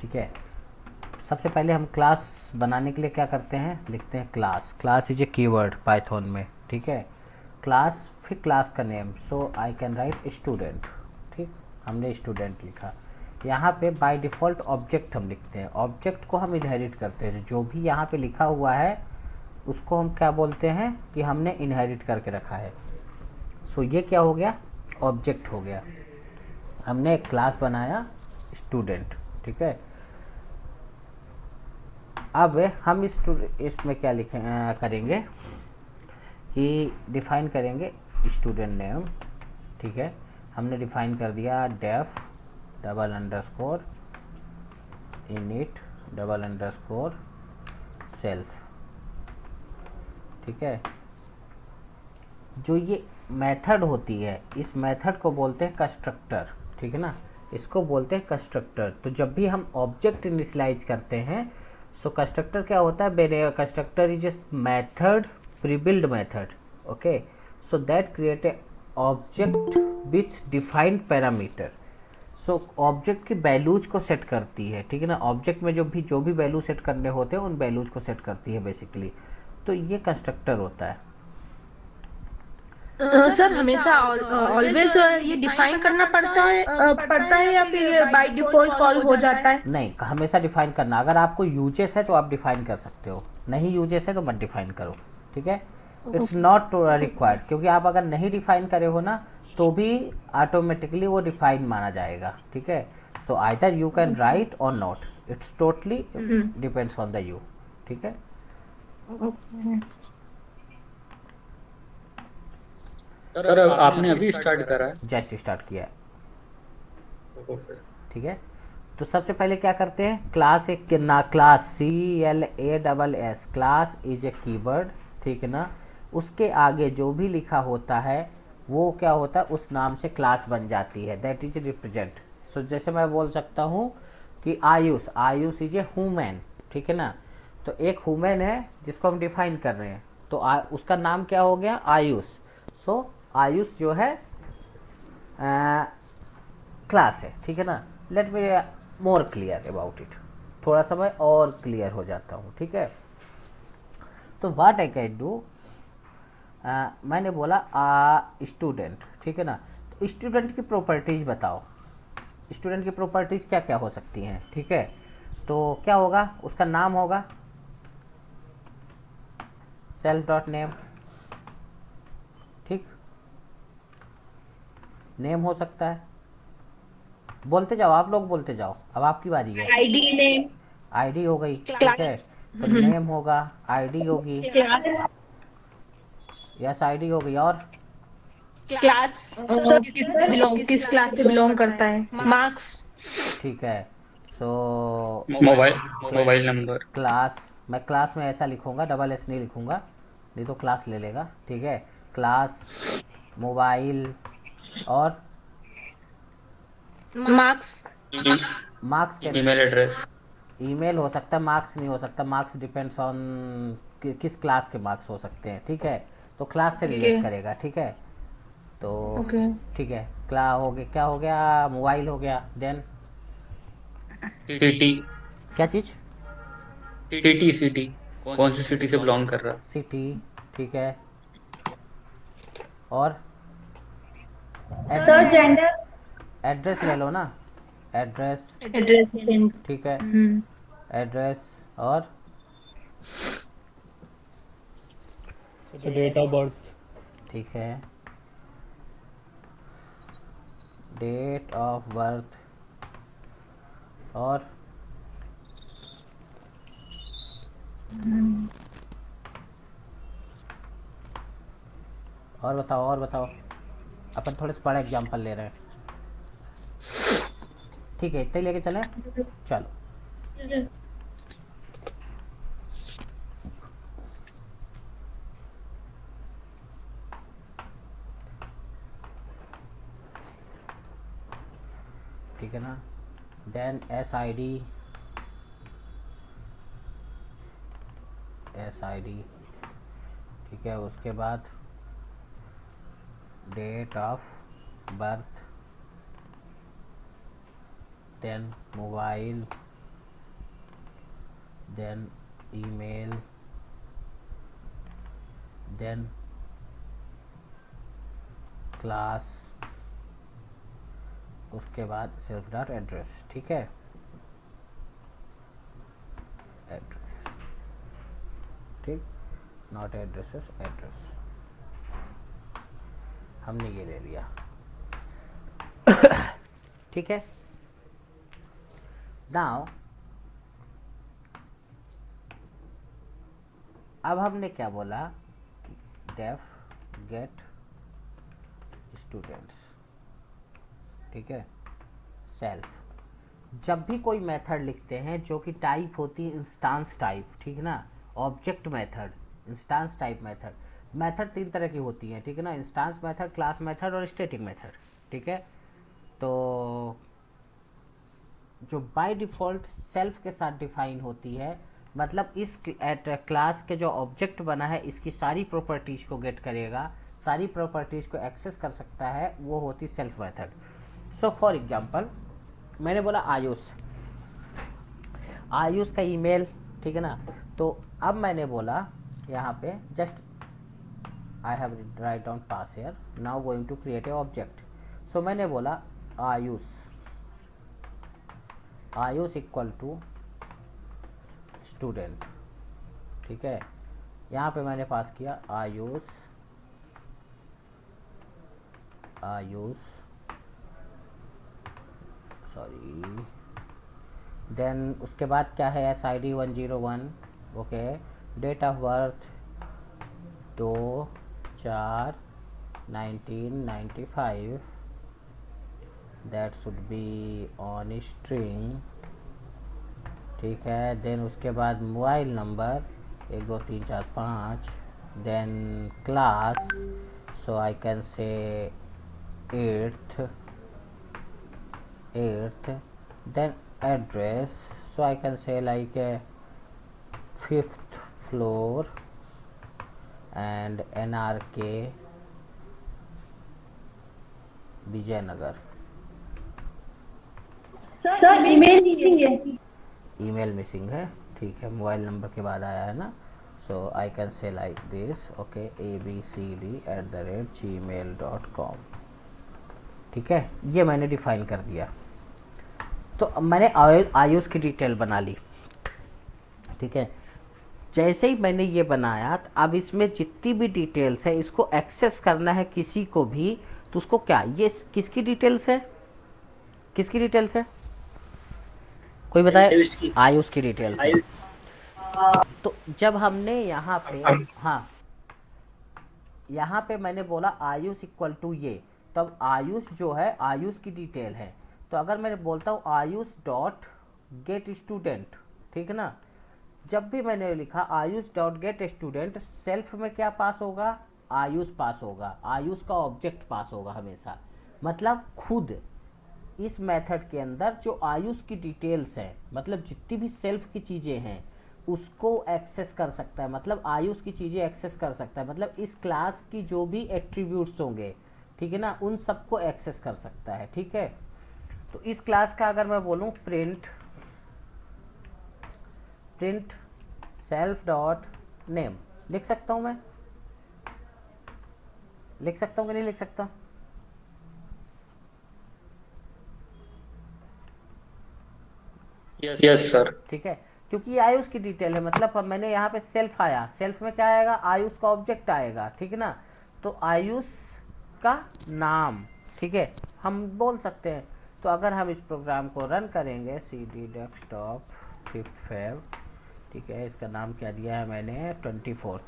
ठीक है। सबसे पहले हम क्लास बनाने के लिए क्या करते हैं, लिखते हैं class. Class is A keyword Python में, ठीक है। क्लास, फिर क्लास का name, so I can write student. ठीक, हमने स्टूडेंट लिखा। यहाँ पे बाय डिफ़ॉल्ट ऑब्जेक्ट हम लिखते हैं। ऑब्जेक्ट को हम इनहेरिट करते हैं, जो भी यहाँ पे लिखा हुआ है उसको हम क्या बोलते हैं कि हमने इनहेरिट करके रखा है। सो ये क्या हो गया, ऑब्जेक्ट हो गया। हमने एक क्लास बनाया स्टूडेंट, ठीक है। अब हम इसमें क्या करेंगे कि डिफ़ाइन करेंगे स्टूडेंट नेम, ठीक है। हमने डिफ़ाइन कर दिया def double underscore init double underscore self, ठीक है। जो ये मेथड होती है, इस मेथड को बोलते हैं कंस्ट्रक्टर, ठीक है ना, इसको बोलते हैं कंस्ट्रक्टर। तो जब भी हम ऑब्जेक्ट इनिशियलाइज करते हैं, सो कंस्ट्रक्टर क्या होता है, constructor is a method, prebuild method, okay. So that create a object with defined parameter. So object की वैल्यूज को सेट करती है, ठीक है ना। ऑब्जेक्ट में जो भी वैल्यू सेट करने होते हैं उन वैल्यूज को सेट करती है बेसिकली। तो ये कंस्ट्रक्टर होता है। सर हमेशा ऑलवेज ये डिफाइन करना पड़ता है या फिर बाय डिफॉल्ट कॉल हो जाता है? नहीं, हमेशा डिफाइन करना। अगर आपको यूजेस है तो आप डिफाइन कर सकते हो, नहीं यूजेस है तो मत डिफाइन करो, ठीक है। इट्स नॉट रिक्वायर्ड, क्योंकि आप अगर नहीं डिफाइन करे हो ना तो भी ऑटोमेटिकली वो डिफाइन माना जाएगा, ठीक है। So either you can write or not, it's totally depends on the you, ठीक है। ओके। सर आपने अभी स्टार्ट करा है? जस्ट स्टार्ट किया है, ओके। ठीक है। तो सबसे पहले क्या करते हैं, क्लास एक ना, class CLASS, class is A keyword, ठीक है ना। उसके आगे जो भी लिखा होता है वो क्या होता है, उस नाम से क्लास बन जाती है, दैट इज रिप्रेजेंट। सो जैसे मैं बोल सकता हूँ कि Ayush, Ayush is a human, ठीक है ना। तो एक ह्यूमन है जिसको हम डिफाइन कर रहे हैं, तो उसका नाम क्या हो गया, आयुष। सो आयुष जो है क्लास है, ठीक है ना। Let me more clear about it, थोड़ा सा मैं और क्लियर हो जाता हूँ, ठीक है। तो व्हाट आई कैन डू, मैंने बोला स्टूडेंट, ठीक है ना। तो स्टूडेंट की प्रॉपर्टीज बताओ, स्टूडेंट की प्रॉपर्टीज क्या क्या हो सकती हैं, ठीक है। तो क्या होगा, उसका नाम होगा सेल्फ डॉट नेम, ठीक, नेम हो सकता है। बोलते जाओ, आप लोग बोलते जाओ, अब आपकी बारी है। ID name. आईडी हो गई, ठीक है। क्लास। तो नेम होगा, आईडी होगी, क्लास। यस आईडी हो गई, और क्लास सर किस क्लास से बिलोंग करता है? मार्क्स। ठीक है। सो मोबाइल मोबाइल नंबर। क्लास, मैं क्लास में ऐसा लिखूंगा, डबल एस नहीं लिखूंगा, नहीं तो क्लास ले लेगा, ठीक है। क्लास, मोबाइल, और marks. Marks can, email address. Email हो सकता है, मार्क्स नहीं हो सकता। मार्क्स डिपेंड्स ऑन किस क्लास के मार्क्स हो सकते हैं, ठीक है। तो क्लास से ओके। रिलेट करेगा, ठीक है। तो ओके। ठीक है, क्ला हो गया, क्या हो गया, मोबाइल हो गया, देन सिटी। क्या चीज़, सिटी कौन सी सिटी से बिलोंग कर रहा? सिटी, ठीक है। और सर जेंडर। एड्रेस ले लो ना, एड्रेस, एड्रेस। ठीक है। एड्रेस, और डेट ऑफ बर्थ। ठीक है, डेट ऑफ बर्थ, और बताओ, और बताओ। अपन थोड़े से बड़ा एग्जाम्पल ले रहे हैं, ठीक है, इतने लेके चलें, चलो। ठीक है ना। देन एस आई डी, ठीक है। उसके बाद date of birth, then mobile, then email, then class, उसके बाद सेल्फ डॉट एड्रेस। ठीक है, एड्रेस, ठीक, नॉट एड्रेसेस, एड्रेस हमने ये ले लिया। ठीक है, नाउ अब हमने क्या बोला, डेफ गेट स्टूडेंट्स। ठीक है, सेल्फ, जब भी कोई मेथड लिखते हैं जो कि टाइप होती है इंस्टांस टाइप, ठीक है ना, object method, instance type method. Method 3 तरह की होती है, ठीक है ना, इंस्टांस मेथड, क्लास मेथड और स्टैटिक मेथड। ठीक है, तो जो बाय डिफ़ॉल्ट सेल्फ के साथ डिफाइन होती है, मतलब इस क्लास के जो ऑब्जेक्ट बना है इसकी सारी प्रॉपर्टीज को गेट करेगा, सारी प्रॉपर्टीज को एक्सेस कर सकता है, वो होती self method. So for example मैंने बोला आयुष, आयुष का ईमेल, ठीक है ना, तो अब मैंने बोला यहाँ पे just I have write down pass here, now going to create a object. So मैंने बोला Ayush, Ayush equal to student. ठीक है, यहाँ पे मैंने पास किया आयुष, आयुष सॉरी, देन उसके बाद क्या है, SID 101, okay, date of birth 2/4/1995, that should be on string. ठीक है, देन उसके बाद mobile number 1 2 3 4 5, then class, so I can say 8th, then address, so I can say like a 5th floor and NRK Vijayanagar. Sir email missing है। Email missing है, ठीक है, mobile number के बाद आया है ना, so I can say like this, okay, abcd@gmail.com। ठीक है, ये मैंने डिफाइन कर दिया। तो अब मैंने आयुष की डिटेल बना ली। ठीक है, जैसे ही मैंने ये बनाया, तो अब इसमें जितनी भी डिटेल्स है इसको एक्सेस करना है किसी को भी, तो उसको क्या, ये किसकी डिटेल्स है, किसकी डिटेल्स है, कोई बताए, आयुष की डिटेल्स है। तो जब हमने यहाँ पे, हाँ, यहाँ पे मैंने बोला आयुष इक्वल टू ये, तब आयुष जो है आयुष की डिटेल है। तो अगर मैं बोलता हूँ आयुष डॉट गेट स्टूडेंट, ठीक है ना, जब भी मैंने लिखा Ayush dot gate student, self में क्या पास होगा, आयुष पास होगा, आयुष का ऑब्जेक्ट पास होगा हमेशा। मतलब खुद इस मेथड के अंदर जो आयुष की डिटेल्स है, मतलब जितनी भी सेल्फ की चीज़ें हैं उसको एक्सेस कर सकता है, मतलब आयुष की चीज़ें एक्सेस कर सकता है, मतलब इस क्लास की जो भी एट्रीब्यूट्स होंगे, ठीक है ना, उन सबको एक्सेस कर सकता है। ठीक है, तो इस क्लास का अगर मैं बोलूँ प्रिंट सेल्फ डॉट नेम, लिख सकता हूँ मैं, लिख सकता हूँ कि नहीं लिख सकता, यस सर। ठीक है, क्योंकि ये आयुष की डिटेल है, मतलब अब मैंने यहाँ पे सेल्फ आया, सेल्फ में क्या आएगा, आयुष का ऑब्जेक्ट आएगा। ठीक है ना, तो आयुष का नाम, ठीक है, हम बोल सकते हैं। तो अगर हम इस प्रोग्राम को रन करेंगे, CD डेस्कटॉप 5th Feb, ठीक है, इसका नाम क्या दिया है मैंने, 24th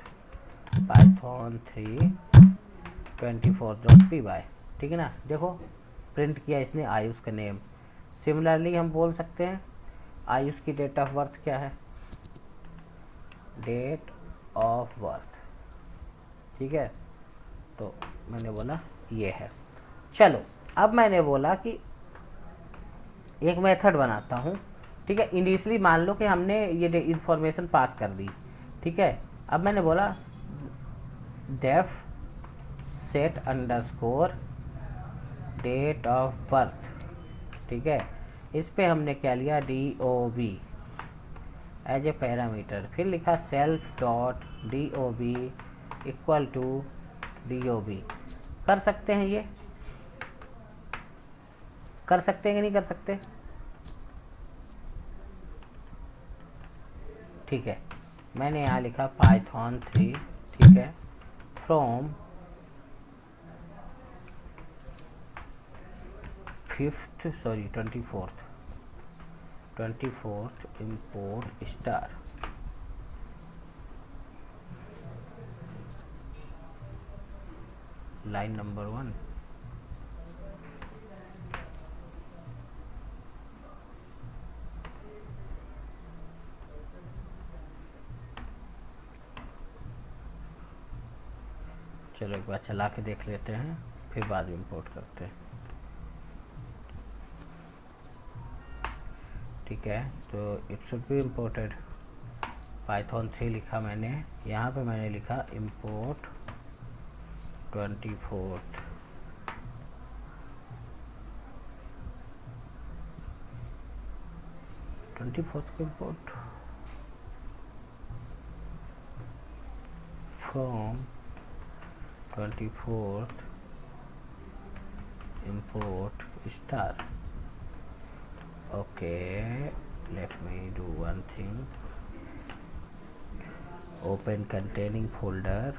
Python 3 24.py, ठीक है ना, देखो प्रिंट किया इसने आयुष का नेम। सिमिलरली हम बोल सकते हैं आयुष की डेट ऑफ बर्थ क्या है, डेट ऑफ बर्थ, ठीक है, तो मैंने बोला ये है। चलो अब मैंने बोला कि एक मेथड बनाता हूँ, ठीक है, इनिशियली मान लो कि हमने ये इंफॉर्मेशन पास कर दी, ठीक है, अब मैंने बोला def set underscore date of birth, ठीक है, इस पे हमने क्या लिया, DOB एज ए पैरामीटर, फिर लिखा self dot D O B equal to D O B. कर सकते हैं, ये कर सकते हैं कि नहीं कर सकते? ठीक है, मैंने यहाँ लिखा पाइथन 3, ठीक है, from 24th import star. Line number 1, चलो एक बार चला के देख लेते हैं, फिर बाद में इंपोर्ट करते हैं। ठीक है, तो it should be imported. Python 3 लिखा मैंने, यहाँ पे मैंने लिखा इम्पोर्ट 24th, को import from 24th import star। okay, let me do one thing, open containing folder।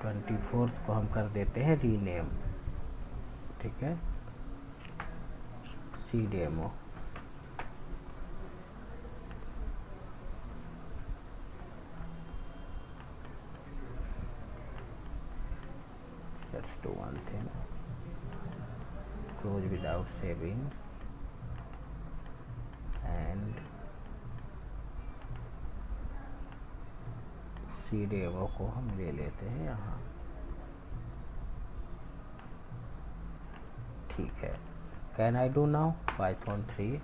24th को हम कर देते हैं रीनेम, ठीक है, C demo. Let's do one thing, close without saving and C demo को हम ले लेते हैं यहाँ, ठीक है। Can I do now Python 3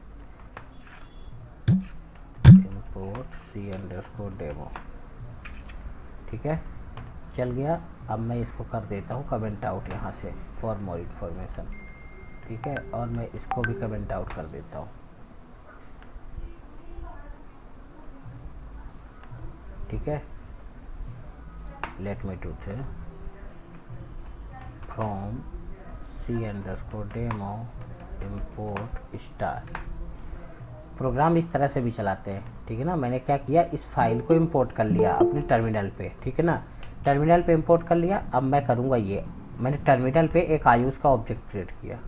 import c_demo, ठीक है, चल गया। अब मैं इसको कर देता हूँ कमेंट आउट यहाँ से फॉर मोर इन्फॉर्मेशन, ठीक है, और मैं इसको भी कमेंट आउट कर देता हूँ, ठीक है। Let me do the from c_demo import star. Program इस तरह से भी चलाते हैं, ठीक है ना। मैंने क्या किया, इस फाइल को इंपोर्ट कर लिया अपने टर्मिनल पे, ठीक है ना, टर्मिनल पे इंपोर्ट कर लिया। अब मैं करूँगा ये, मैंने टर्मिनल पे एक आयुष का ऑब्जेक्ट क्रिएट किया,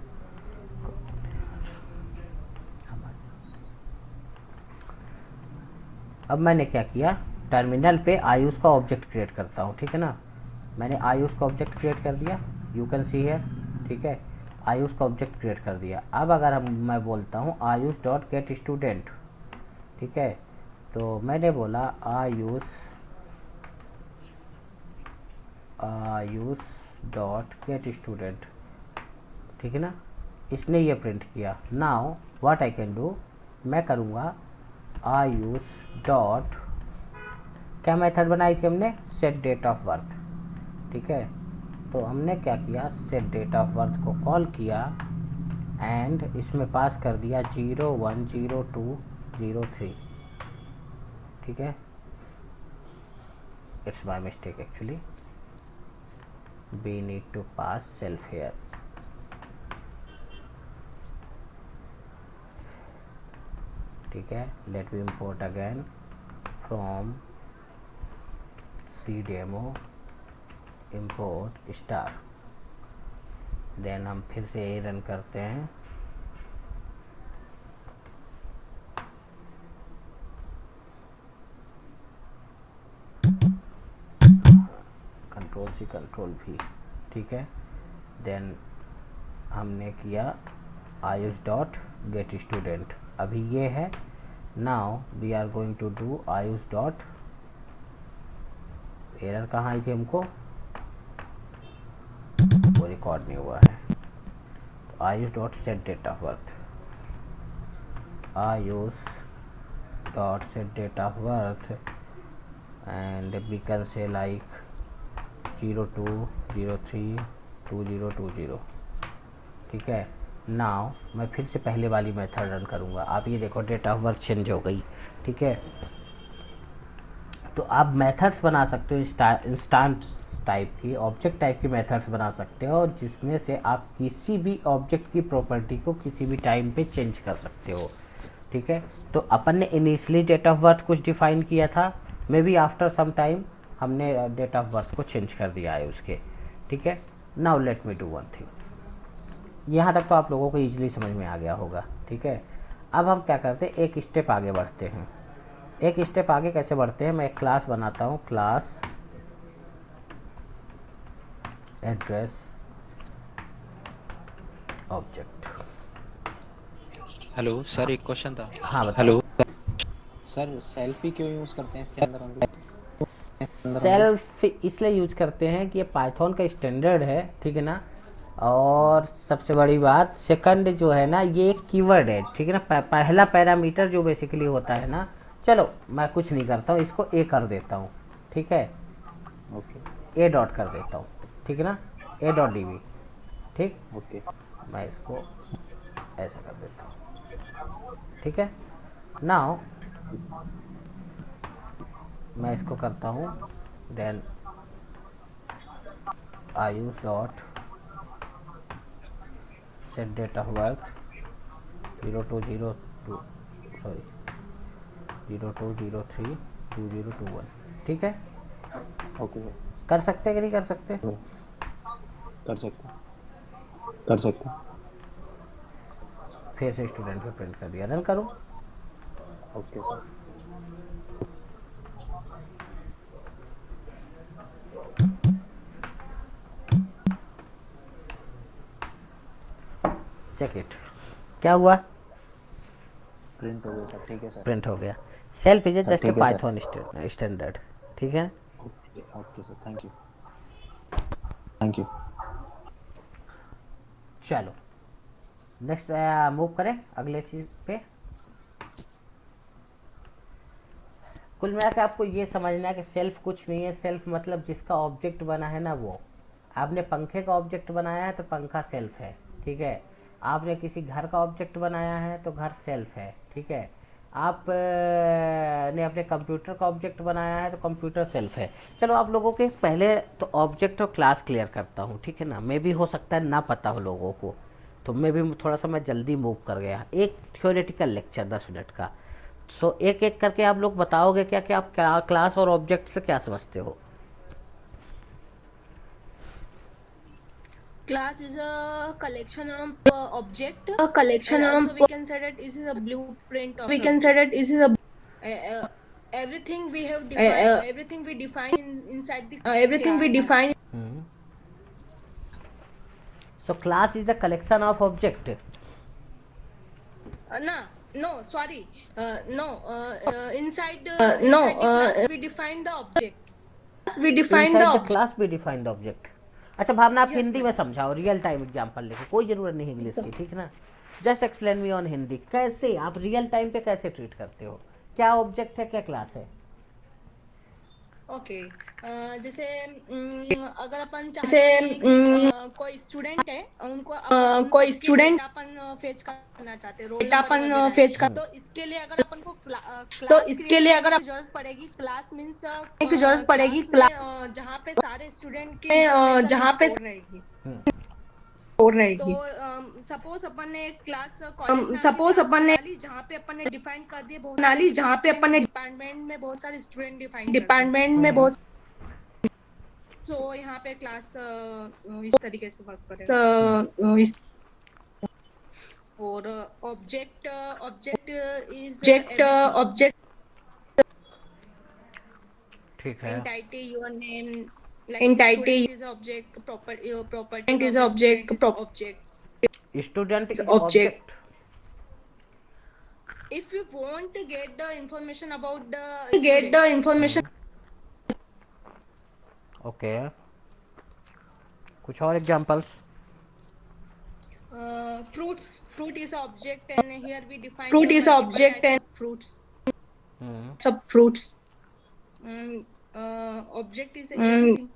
अब मैंने क्या किया, टर्मिनल पे आयुष का ऑब्जेक्ट क्रिएट करता हूँ, ठीक है ना। मैंने आयुष का ऑब्जेक्ट क्रिएट कर दिया, यू कैन सी हियर, ठीक है, आयुष का ऑब्जेक्ट क्रिएट कर दिया। अब अगर मैं बोलता हूँ आयुष डॉट गेट स्टूडेंट, ठीक है, तो मैंने बोला आयुष डॉट गेट स्टूडेंट, ठीक है ना, इसने ये प्रिंट किया। Now what I can do, मैं करूँगा आयुष डॉट, क्या मेथड बनाई थी हमने, सेट डेट ऑफ बर्थ, ठीक है, तो हमने क्या किया, सेट डेट ऑफ बर्थ को कॉल किया एंड इसमें पास कर दिया 010203, ठीक है, it's my mistake actually, we need to pass self here, ठीक है। Let me import again from C demo import star, then हम फिर से यही रन करते हैं, Ctrl+C Ctrl+V, ठीक है। देन हमने किया आयुष डॉट गेट स्टूडेंट, अभी ये है। Now we are going to do Ayush dot, error कहाँ आई थी हमको, वो रिकॉर्ड नहीं हुआ है, तो Ayush dot set date of birth, Ayush dot set date of birth and we can say like 02032020, ठीक है। नाउ मैं फिर से पहले वाली मेथड रन करूँगा। आप ये देखो डेट ऑफ बर्थ चेंज हो गई, ठीक है। तो आप मेथड्स बना सकते हो इंस्टांट टाइप की, ऑब्जेक्ट टाइप की मेथड्स बना सकते हो, जिसमें से आप किसी भी ऑब्जेक्ट की प्रॉपर्टी को किसी भी टाइम पे चेंज कर सकते हो, ठीक है। तो अपन ने इनिशियली डेट ऑफ बर्थ कुछ डिफाइन किया था, may be after some time हमने डेट ऑफ बर्थ को चेंज कर दिया है उसके, ठीक है। Now let me do one thing. यहाँ तक तो आप लोगों को ईजिली समझ में आ गया होगा, ठीक है। अब हम क्या करते हैं, एक स्टेप आगे बढ़ते हैं। एक स्टेप आगे कैसे बढ़ते हैं, मैं एक क्लास बनाता हूँ, class address object. Hello sir, एक क्वेश्चन था। हाँ बताओ। हेलो सर, सेल्फी क्यों यूज करते हैं इसके अंदर हम लोग? सेल्फ इसलिए यूज करते हैं कि ये पाइथन का स्टैंडर्ड है, ठीक है ना। और सबसे बड़ी बात सेकंड जो है ना, ये एक कीवर्ड है, ठीक है ना। पहला पैरामीटर जो बेसिकली होता है ना, चलो मैं कुछ नहीं करता हूँ, इसको ए कर देता हूँ, ठीक है। ओके ए डॉट कर देता हूँ, ठीक है ना, ए डॉट डी बी, ठीक। ओके मैं इसको ऐसा कर देता हूँ, ठीक है। नाउ मैं इसको करता हूँ then Ayush dot set date of birth 0202 sorry 02032021, ठीक है। ओके सर, कर सकते कि नहीं कर सकते? कर सकते कर सकते। फिर से स्टूडेंट पे प्रिंट कर दिया, रन करो। Okay sir. चेक इट, क्या हुआ? प्रिंट हो गया सर, ठीक है सर। प्रिंट हो गया। Self is sir, just a ठीक है सर। पाइथन स्टैंडर्ड, ठीक है। Okay okay sir, thank you thank you. चलो नेक्स्ट मूव करें अगले चीज पे। कुल मिला के आपको ये समझना है कि सेल्फ कुछ नहीं है, सेल्फ मतलब जिसका ऑब्जेक्ट बना है ना वो। आपने पंखे का ऑब्जेक्ट बनाया है तो पंखा सेल्फ है, ठीक है। आपने किसी घर का ऑब्जेक्ट बनाया है तो घर सेल्फ है, ठीक है। आप ने अपने कंप्यूटर का ऑब्जेक्ट बनाया है तो कंप्यूटर सेल्फ है। चलो आप लोगों के पहले तो ऑब्जेक्ट और क्लास क्लियर करता हूँ, ठीक है ना। मे भी हो सकता है ना पता हो लोगों को, तो मे भी थोड़ा सा मैं जल्दी मूव कर गया। एक थ्योरेटिकल लेक्चर 10 मिनट का। सो एक एक करके आप लोग बताओगे क्या कि आप क्लास और ऑब्जेक्ट से क्या समझते हो? Class is a collection of object. A collection of. We can say that this is a blueprint of. We can say that this is a. Everything we have defined. Everything we define inside the. Everything we define. So class is the collection of object. No, sorry. No. Inside. No. Inside the class we define the object. We define Inside the the object. class we define the object. अच्छा भावना, आप Yes, Hindi में समझाओ, real time example लेके, कोई ज़रूरत नहीं English की, ठीक है ना। Just explain me on Hindi, कैसे आप रियल टाइम पे कैसे ट्रीट करते हो, क्या ऑब्जेक्ट है क्या क्लास है? ओके जैसे अगर अपन चाहते हैं कि कोई स्टूडेंट है उनको कोई स्टूडेंट अपन फेच करना चाहते हैं, रोल अपन फेच कर, तो इसके लिए अगर अपन को तो इसके लिए अगर जरूरत पड़ेगी क्लास मींस की जरूरत पड़ेगी क्लास जहाँ पे सारे स्टूडेंट के जहाँ पे रहेगी तो सपोज अपन ने क्लास सपोज अपन ने जहाँ पे अपन ने डिफाइन कर दिए बहुत नाली जहाँ पे अपन ने डिपार्टमेंट में बहुत सारे स्टूडेंट डिपार्टमेंट में बहुत सो यहाँ पे क्लास इस तरीके से वर्क करेगा। और ऑब्जेक्ट ऑब्जेक्ट ठीक है। Entity your name entity is object property is object student is Object. Object. if you want to get the information about the information okay, कुछ और examples? fruit is object and here we define fruit is object and fruits sub fruits object is everything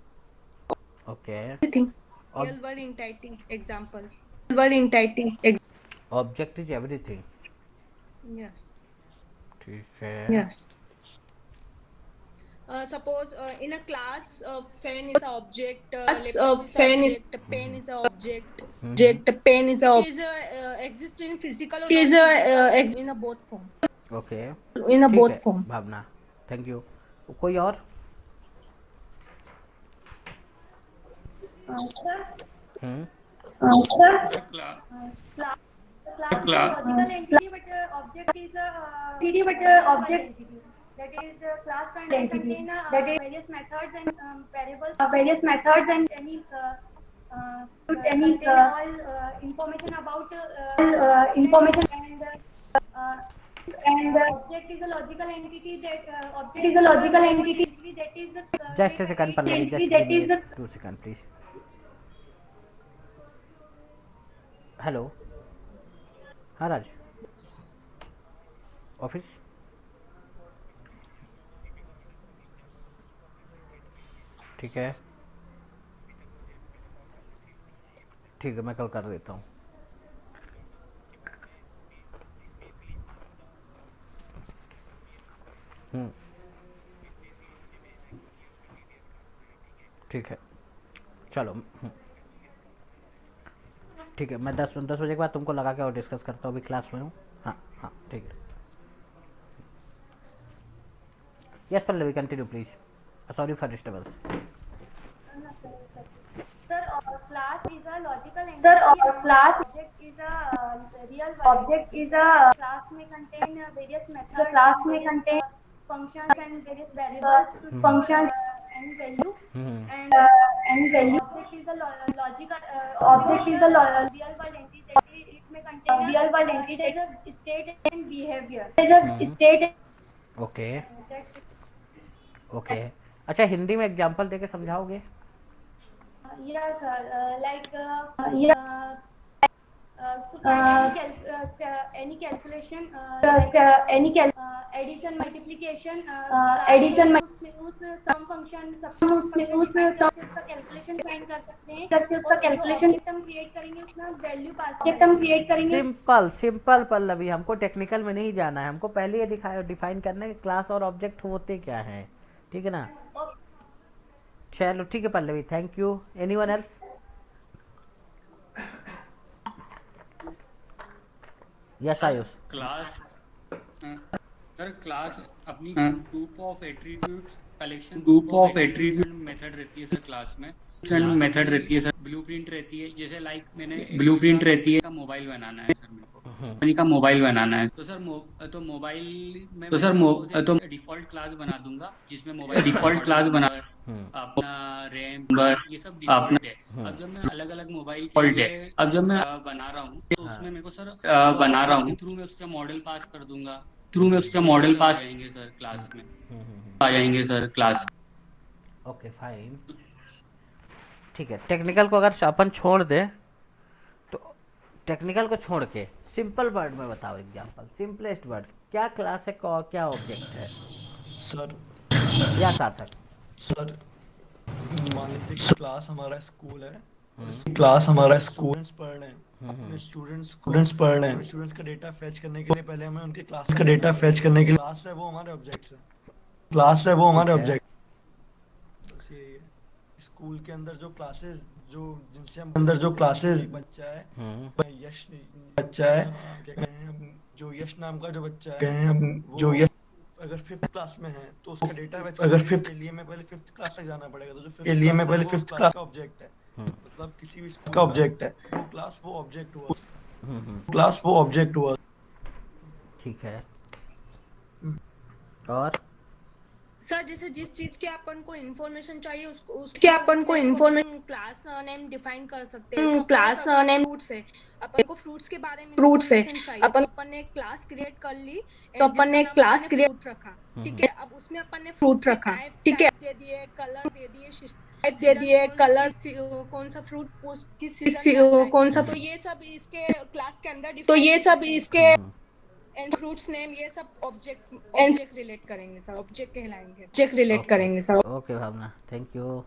okay, real word entity example object is everything. Yes. ठीक है। Yes. Suppose in a class, fan is a object, laptop is a object, pen is a object, pen is a is exist in physical or non-physical in a both form. Okay In a ठीक both है form. Bhavna, thank you. कोई और? Sir, hmm sir, sir class class, class is a class logical entity, but object is a entity, but object entity. That is, class can contain various methods and variables. Various methods and any contain all information about information and object is a logical entity that object is a logical entity that is just a second Pallavi, entity just give that me is 2 second please. Hello, हाँ राज, office. ठीक है ठीक है, मैं कल कर देता हूँ। ठीक है चलो। ठीक है, मैं 10 बजे के बाद तुमको लगा के और डिस्कस करता हूँ, अभी क्लास में हूँ। हाँ हाँ ठीक है। Yes Pallavi, continue please, sorry for disturbance. Sir, class is a logical entity. Sir, class object is a real object is a class may contain various methods. The class may contain functions and various variables to function and value. And value. Object is a logical object is a real world entity that it may contain real world entity as a state and behavior. As a state. Okay That's it. Okay. अच्छा, हिंदी में example देके समझाओगे? Yeah, sir. Yeah. Any calculation, addition, multiplication, addition, उस sum function, उसमें उस उसका calculation find कर सकते हैं, करके उसका calculation हम create करेंगे, उसमें हम value pass object हम create करेंगे। सिंपल सिंपल पल्लवी, हमको टेक्निकल में नहीं जाना है, हमको पहले ये दिखाया डिफाइन करना है कि क्लास और ऑब्जेक्ट होते क्या हैं, ठीक है ना? चलो ठीक है Pallavi, thank you. Anyone else? Yes Ayush. Class sir class अपनी group of attributes collection, group of attribute method रहती है सर क्लास में। मेथड रहती है सर, ब्लूप्रिंट रहती है, जैसे लाइक मैंने ब्लूप्रिंट रहती है, मोबाइल बनाना है सर मेरे को, कंपनी का मोबाइल बनाना है, तो सर तो मोबाइल में तो सर तो डिफॉल्ट क्लास बना दूंगा जिसमें मोबाइल डिफॉल्ट क्लास बना अपना रैम ये सब डिफॉल्ट है। अब जब मैं अलग अलग मोबाइल अब जब मैं बना रहा हूँ तो उसमें मेरे को सर बना रहा हूँ थ्रू में उसका मॉडल पास कर दूंगा, थ्रू में उसका मॉडल पास आएंगे सर क्लास में, आ जाएंगे सर क्लास। ओके फाइन, ठीक है। टेक्निकल को अगर अपन छोड़ दे तो टेक्निकल को छोड़ के सिंपल वर्ड में बताओ एग्जांपल, सिंपलेस्ट वर्ड, क्या क्लास है क्या ऑब्जेक्ट है? सर या सार्थक? सर मान लीजिए क्लास हमारा स्कूल है, क्लास हमारा स्टूडेंट्स पढ़ रहे हैं, अपने स्टूडेंट्स पढ़ रहे हैं, स्टूडेंट्स का डेटा फेच करने के लिए पहले हमें उनके क्लास का डेटा फेच करने के लिए क्लास है वो हमारे ऑब्जेक्ट्स है, क्लास है वो हमारे ऑब्जेक्ट। बस यही है, स्कूल के अंदर जो क्लासेस जो जिनसे हम अंदर जो क्लासेस बच्चा है, यश बच्चा है, क्या कहें हम, जो यश नाम का जो बच्चा है, जो यश अगर 5th क्लास में है तो उसका डेटा अगर 5th के लिए मैं पहले 5th क्लास तक जाना पड़ेगा, तो जो 5th के लिए मैं पहले 5th क्लास का ऑब्जेक्ट है, मतलब किसी भी स्कूल का ऑब्जेक्ट है, वो क्लास वो ऑब्जेक्ट हुआ, क्लास वो ऑब्जेक्ट हुआ। ठीक है। और सर जैसे जिस चीज के अपन को इन्फॉर्मेशन चाहिए उसके अपन को इन्फॉर्मेशन क्लास नेम डिफाइन कर सकते हैं। क्लास नेम फ्रूट्स है, अपन को फ्रूट्स के बारे में फ्रूट्स है, अपन ने क्लास क्रिएट कर ली, तो अपन ने क्लास क्रिएट रखा, ठीक है। अब उसमें अपन ने फ्रूट रखा, ठीक है, दे दिए कलर, दे दिए कलर, कौन सा फ्रूट किस कौन सा, तो ये सब इसके क्लास के अंदर, तो ये सब इसके एंड फ्रूट्स नेम ये सब ऑब्जेक्ट रिलेट करेंगे सर, ऑब्जेक्ट कहलाएंगे, ऑब्जेक्ट रिलेट करेंगे sir. Okay Bhavna, thank you.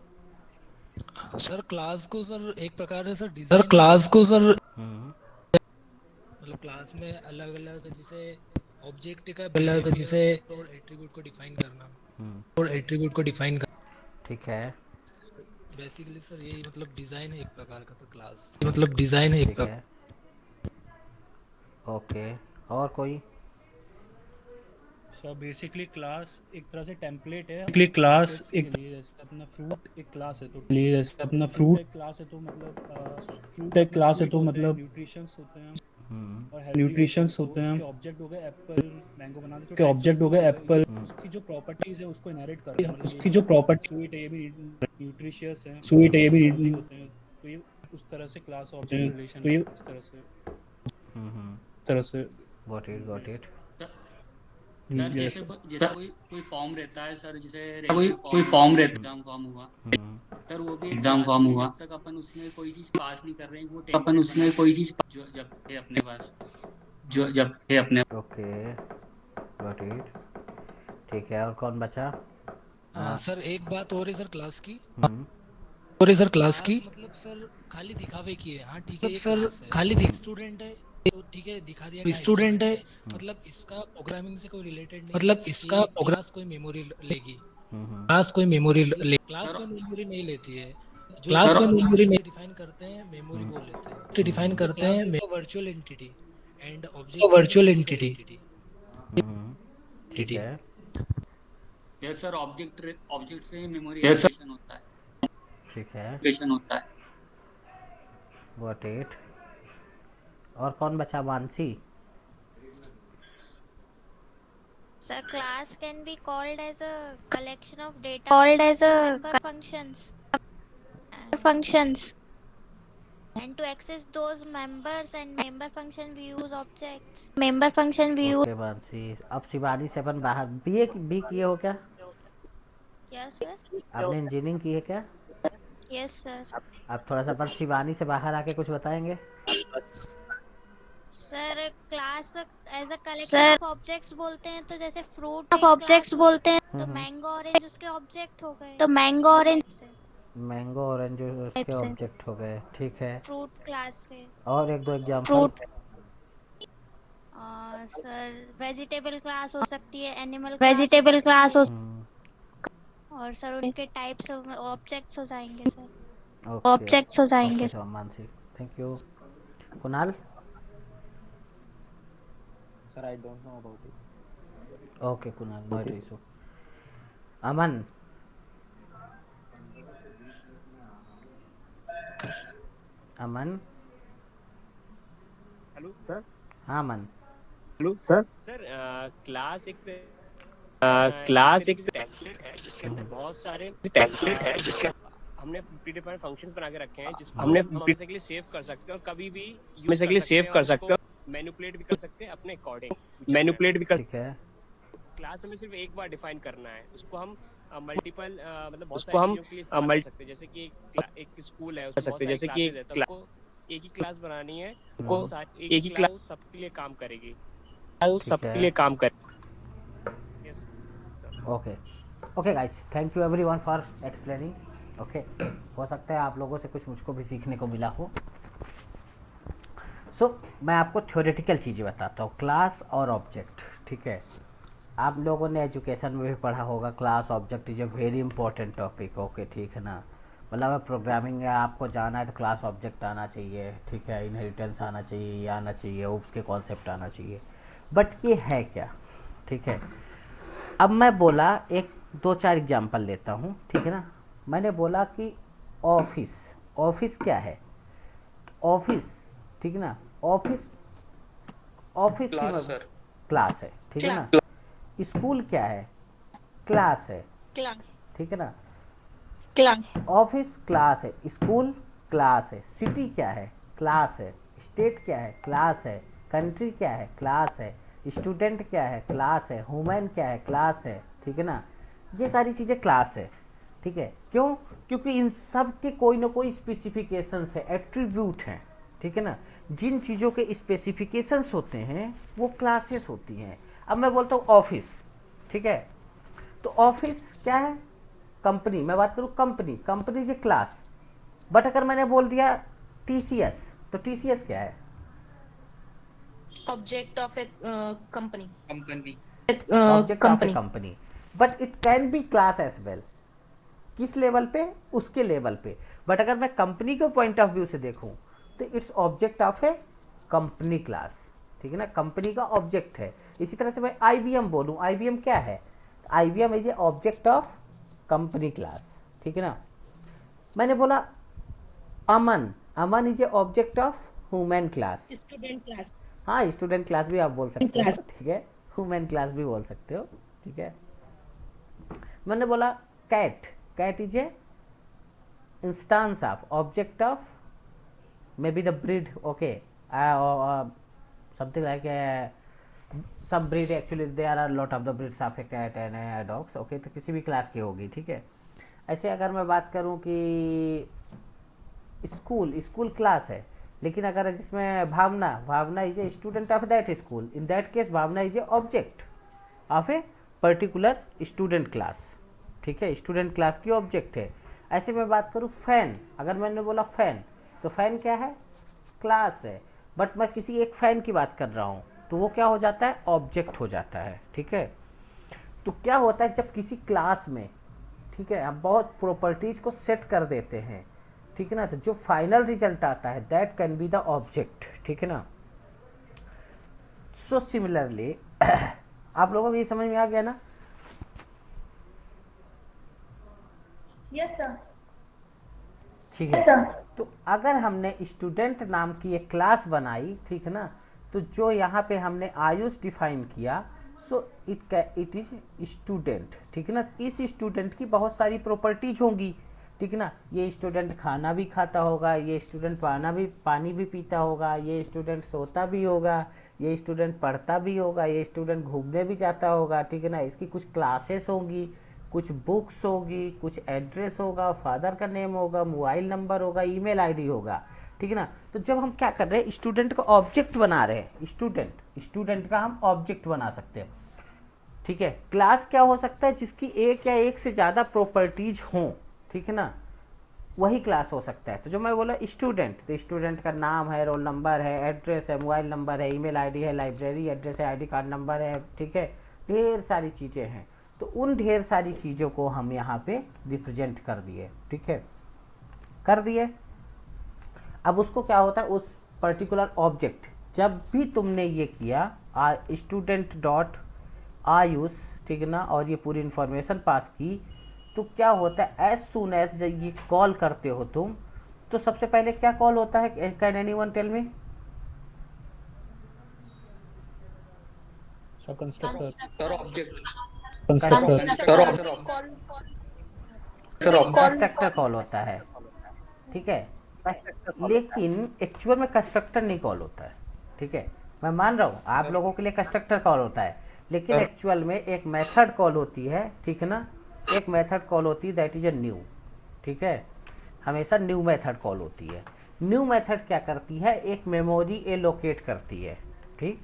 Sir class को सर एक प्रकार से सर क्लास को सर मतलब मतलब क्लास में अलग अलग जैसे ऑब्जेक्ट का अलग जैसे और एट्रीब्यूट को डिफाइन करना और एट्रीब्यूट को डिफाइन कर ठीक है बेसिकली सर यही मतलब डिजाइन है एक प्रकार का सर क्लास मतलब डिजाइन है एक ठीक है ओके और कोई सो बेसिकली क्लास एक तरह से टेम्पलेट है बेसिकली क्लास एक लिए जैसे अपना फ्रूट एक क्लास है तो लिए जैसे अपना फ्रूट एक क्लास है तो मतलब फ्रूट एक क्लास है तो मतलब न्यूट्रिशंस होते हैं और न्यूट्रिशंस होते हैं उसके ऑब्जेक्ट हो गए एप्पल मैंगो बनाने के ऑब्जेक्ट हो गए एप्पल उसकी जो प्रॉपर्टीज है उसको इनहेरिट करते हैं उसकी जो प्रॉपर्टी स्वीट है ये भी न्यूट्रिशियस है स्वीट है ये भी होते हैं तो ये उस तरह से क्लास ऑब्जेक्ट रिलेशन तो ये इस तरह से गॉट इट सर जैसे जैसे कोई फॉर्म रहता है सर, जैसे कोई फॉर्म रहता है, एग्जाम फॉर्म हुआ सर, वो भी एग्जाम फॉर्म हुआ, जब तक अपन उसमें कोई चीज पास नहीं कर रहे हैं वो अपन उसमें कोई चीज जो जब है अपने पास जो जब है अपने ओके गॉट इट ठीक है और कौन बचा सर एक बात और है सर क्लास की हम्म, और है सर क्लास की मतलब सर खाली दिखावे की है हाँ ठीक है सर खाली दिख स्टूडेंट है तो ठीक है दिखा दिया स्टूडेंट है मतलब इसका प्रोग्रामिंग से कोई रिलेटेड नहीं मतलब इसका क्लास कोई मेमोरी लेगी क्लास कोई मेमोरी क्लास कोई मेमोरी नहीं लेती है क्लास कोई मेमोरी नहीं डिफाइन करते हैं मेमोरी बोल लेते हैं डिफाइन करते हैं virtual entity and object virtual entity ठीक है यस सर, ऑब्जेक्ट से मेमोरी एलोकेशन होता है, ठीक है एलोकेशन होता है। गॉट इट और कौन बचा Mansi So class can be called as a collection of data called as a functions and to access those members and member function we use objects member function we use okay Mansi अब शिवानी से अपन बाहर BA B किए हो क्या yes sir आपने engineering की है क्या yes sir अब थोड़ा सा अपन शिवानी से बाहर आके कुछ बताएंगे sir class as a collection of objects बोलते हैं तो जैसे फ्रूट ऑफ ऑब्जेक्ट्स बोलते हैं तो मैंगो ऑरेंज उसके ऑब्जेक्ट हो गए तो मैंगो ऑरेंज मैंगो ऑरेंज उसके ऑब्जेक्ट हो गए ठीक है फ्रूट क्लास के और एक दो एग्जांपल फ्रूट और सर वेजिटेबल क्लास हो सकती है एनिमल वेजिटेबल क्लास हो और सर उनके टाइप्स ऑब्जेक्ट्स हो जाएंगे सर ऑब्जेक्ट्स हो जाएंगे sir Mansi thank you Kunal sir I don't know about it okay Kunal no issue Aman Aman hello sir हाँ Aman hello sir sir class एक टेम्पलेट है जिसके अंदर बहुत सारे टेम्पलेट है जिसके हमने प्रीडिफाइंड फंक्शंस बना के रखे हैं जिसको हमने बेसिकली सेव कर सकते हैं और कभी भी बेसिकली सेव कर सकते हैं मैनिपुलेट भी कर सकते हैं अपने अकॉर्डिंग मैनिपुलेट भी कर ठीक है क्लास हमें सिर्फ एक बार डिफाइन करना है उसको हम मल्टीपल मतलब बहुत सारी चीजों के लिए इस्तेमाल कर सकते हैं जैसे कि एक स्कूल है उसमें सकते जैसे कि एक ही क्लास बनानी है को एक ही क्लास सबके लिए काम करेगी सबके लिए काम करेगी okay okay guys thank you everyone for explaining okay हो सकता है आप लोगों से कुछ मुझको भी सीखने को मिला हो सो मैं आपको थ्योरेटिकल चीज़ें बताता हूँ क्लास और ऑब्जेक्ट ठीक है आप लोगों ने एजुकेशन में भी पढ़ा होगा class object is a very important topic okay ठीक है ना मतलब प्रोग्रामिंग है आपको जाना है तो क्लास ऑब्जेक्ट आना चाहिए ठीक है इनहेरिटेंस आना चाहिए ये आना चाहिए उसके कॉन्सेप्ट आना चाहिए बट ये है क्या ठीक है अब मैं बोला एक दो चार एग्जांपल लेता हूँ ठीक है ना मैंने बोला कि ऑफिस ऑफिस क्या है ऑफिस ठीक है ना ऑफिस ऑफिस क्लास है ठीक है ना स्कूल क्या है क्लास है क्लास ठीक है ना क्लास ऑफिस क्लास है स्कूल क्लास है सिटी क्या है क्लास है स्टेट क्या है क्लास है कंट्री क्या है क्लास है स्टूडेंट क्या है क्लास है ह्यूमन क्या है क्लास है ठीक है ना ये सारी चीज़ें क्लास है ठीक है क्यों क्योंकि इन सब के कोई ना कोई स्पेसिफिकेशंस है एट्रीब्यूट हैं ठीक है ना जिन चीज़ों के स्पेसिफिकेशंस होते हैं वो क्लासेस होती हैं अब मैं बोलता हूँ ऑफिस ठीक है तो ऑफिस क्या है कंपनी मैं बात करूँ company company is a class but अगर मैंने बोल दिया टीसीएस तो टीसीएस क्या है object of a company object of a company, but it can be class as well. किस लेवल पे? उसके लेवल पे। बट अगर मैं कंपनी के पॉइंट ऑफ व्यू से देखूं तो its object of a company class, ठीक है ना, कंपनी का ऑब्जेक्ट है। इसी तरह से मैं IBM बोलूं, IBM क्या है? IBM is a object of company class, ठीक है ना। मैंने बोला Aman, Aman is a object of human class, student class. हाँ, स्टूडेंट क्लास भी आप बोल सकते हो, ठीक है, ह्यूमन क्लास भी बोल सकते हो, ठीक है। मैंने बोला cat, cat is a instance of object of may be the breed, okay, something like sub breed, actually there are lot of the breeds of a cat and dogs, okay, तो किसी भी क्लास की होगी, ठीक है। ऐसे अगर मैं बात करूं कि स्कूल, स्कूल क्लास है, लेकिन अगर जिसमें Bhavna, Bhavna is a student of that school, in that case Bhavna is a object of a particular student class, ठीक है, स्टूडेंट क्लास की ऑब्जेक्ट है। ऐसे मैं बात करूं फैन, अगर मैंने बोला फैन, तो फैन क्या है? क्लास है, बट मैं किसी एक फैन की बात कर रहा हूं तो वो क्या हो जाता है? ऑब्जेक्ट हो जाता है, ठीक है। तो क्या होता है जब किसी क्लास में, ठीक है, आप बहुत प्रॉपर्टीज को सेट कर देते हैं, ठीक है ना, तो जो फाइनल रिजल्ट आता है that can be the object, ठीक है ना। सो सिमिलरली आप लोगों को ये समझ में आ गया ना? Yes sir. ठीक है, तो अगर हमने स्टूडेंट नाम की एक क्लास बनाई, ठीक है ना, तो जो यहाँ पे हमने आयुष डिफाइन किया, सो इट इज स्टूडेंट, ठीक है ना। इस स्टूडेंट की बहुत सारी प्रॉपर्टीज होंगी, ठीक है ना। ये स्टूडेंट खाना भी खाता होगा, ये स्टूडेंट पानी भी पीता होगा, ये स्टूडेंट सोता भी होगा, ये स्टूडेंट पढ़ता भी होगा, ये स्टूडेंट घूमने भी जाता होगा, ठीक है ना। इसकी कुछ क्लासेस होंगी, कुछ बुक्स होगी, कुछ एड्रेस होगा, फादर का नेम होगा, मोबाइल नंबर होगा, ईमेल आईडी होगा, ठीक है ना। तो जब हम क्या कर रहे हैं, स्टूडेंट का ऑब्जेक्ट बना रहे हैं, स्टूडेंट का हम ऑब्जेक्ट बना सकते हैं, ठीक है। क्लास क्या हो सकता है? जिसकी एक या एक से ज़्यादा प्रॉपर्टीज हों, ठीक है ना, वही क्लास हो सकता है। तो जो मैं बोला स्टूडेंट, तो स्टूडेंट का नाम है, रोल नंबर है, एड्रेस है, मोबाइल नंबर है, ईमेल आईडी है, लाइब्रेरी एड्रेस है, आईडी कार्ड नंबर है, ठीक है, ढेर सारी चीज़ें हैं। तो उन ढेर सारी चीज़ों को हम यहाँ पे रिप्रेजेंट कर दिए, ठीक है, कर दिए। अब उसको क्या होता है, उस पर्टिकुलर ऑब्जेक्ट, जब भी तुमने ये किया स्टूडेंट डॉट आयुष, ठीक है ना, और ये पूरी इंफॉर्मेशन पास की, तो क्या होता है, एज सुन एज जब ये कॉल करते हो तुम, तो सबसे पहले क्या कॉल होता है? Can anyone tell me? Constructor, object, constructor call होता है, ठीक है, लेकिन एक्चुअल में कंस्ट्रक्टर नहीं कॉल होता है, ठीक है। मैं मान रहा हूँ आप लोगों के लिए कंस्ट्रक्टर कॉल होता है, लेकिन एक्चुअल में एक मेथड कॉल होती है, ठीक है ना, एक मेथड कॉल होती है दैट इज ए न्यू, ठीक है, हमेशा न्यू मेथड कॉल होती है। न्यू मेथड क्या करती है? एक मेमोरी एलोकेट करती है, ठीक।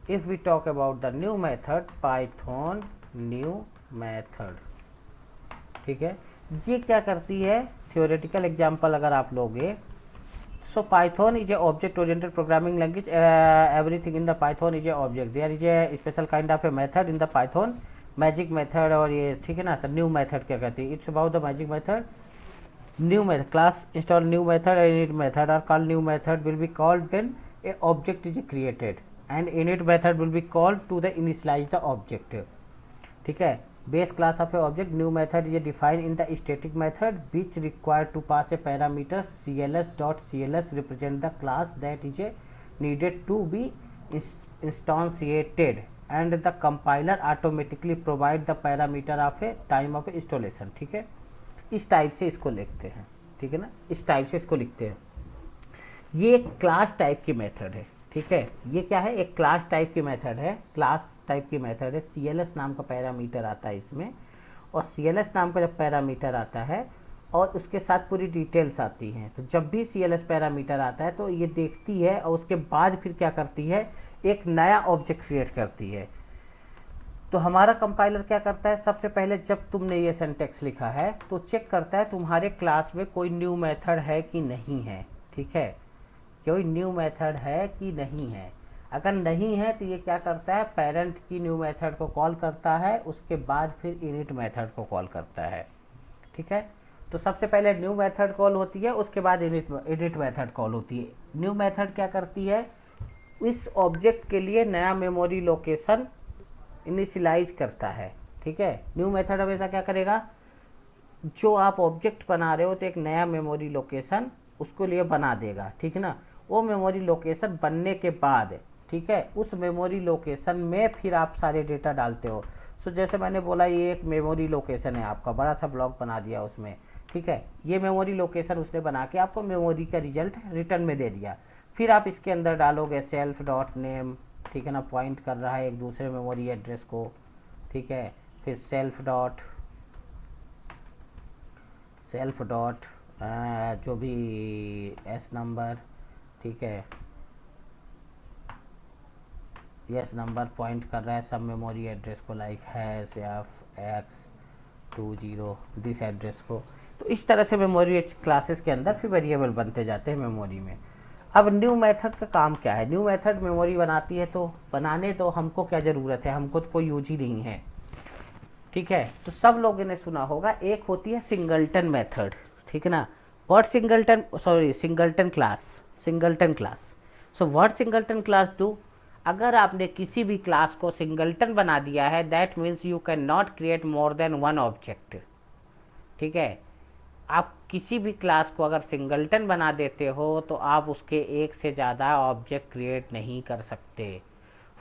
If we talk about the new method, Python new method, ठीक है, ये क्या करती है? थियोरेटिकल एग्जांपल अगर आप लोगे, so Python is a object oriented programming language, everything in the Python is a object, there is a special kind of a method in the Python, magic method, और ये, ठीक है ना। तो न्यू मेथड क्या कहती है? It's about the magic method, new method, class install new method and init method are called new method will be called when a object is created and init method will be called to the initialise the object, ठीक है। Base class of a object, new method is defined in the static method which required to pass a parameter cls.cls represent the class that is needed to be instantiated and the compiler automatically provide the parameter of a time of installation, ठीक है। इस type से इसको लिखते हैं, ठीक है ना, इस टाइप से इसको लिखते हैं। ये क्लास टाइप की मेथड है, ठीक है। ये क्या है? एक क्लास टाइप की मेथड है, क्लास टाइप की मेथड है। CLS नाम का पैरामीटर आता है इसमें, और CLS नाम का जब पैरामीटर आता है और उसके साथ पूरी डिटेल्स आती हैं, तो जब भी CLS पैरामीटर आता है तो ये देखती है और उसके बाद फिर क्या करती है? एक नया ऑब्जेक्ट क्रिएट करती है। तो हमारा कंपाइलर क्या करता है? सबसे पहले जब तुमने ये सिंटैक्स लिखा है तो चेक करता है तुम्हारे क्लास में कोई न्यू मेथड है कि नहीं है, ठीक है, कोई न्यू मेथड है कि नहीं है। अगर नहीं है तो ये क्या करता है, पेरेंट की न्यू मेथड को कॉल करता है, उसके बाद फिर इनिट मेथड को कॉल करता है। ठीक है, तो सबसे पहले न्यू मेथड कॉल होती है, उसके बाद इनिट मेथड कॉल होती है। न्यू मेथड क्या करती है, इस ऑब्जेक्ट के लिए नया मेमोरी लोकेशन इनिशियलाइज करता है। ठीक है, न्यू मेथड हमेशा क्या करेगा, जो आप ऑब्जेक्ट बना रहे हो तो एक नया मेमोरी लोकेशन उसको लिए बना देगा। ठीक है ना, वो मेमोरी लोकेशन बनने के बाद, ठीक है, उस मेमोरी लोकेशन में फिर आप सारे डेटा डालते हो। सो जैसे मैंने बोला ये एक मेमोरी लोकेशन है आपका, बड़ा सा ब्लॉक बना दिया उसमें। ठीक है, ये मेमोरी लोकेशन उसने बना के आपको मेमोरी का रिजल्ट रिटर्न में दे दिया। फिर आप इसके अंदर डालोगे सेल्फ डॉट नेम, ठीक है ना, पॉइंट कर रहा है एक दूसरे मेमोरी एड्रेस को। ठीक है, फिर सेल्फ डॉट जो भी एस नंबर, ठीक है, यस नंबर पॉइंट कर रहा है सब मेमोरी एड्रेस को, like hash F x 20 this address को। तो इस तरह से मेमोरी क्लासेस के अंदर फिर वेरिएबल बनते जाते हैं मेमोरी में। अब न्यू मेथड का काम क्या है, न्यू मेथड मेमोरी बनाती है, तो बनाने तो हमको क्या ज़रूरत है, हमको तो कोई यूज ही नहीं है। ठीक है, तो सब लोगों ने सुना होगा, एक होती है सिंगलटन मेथड। ठीक है ना, what singleton class. So what singleton class do, अगर आपने किसी भी क्लास को सिंगलटन बना दिया है, that means you can not create more than one object. ठीक है, आप किसी भी क्लास को अगर सिंगलटन बना देते हो तो आप उसके एक से ज़्यादा ऑब्जेक्ट क्रिएट नहीं कर सकते।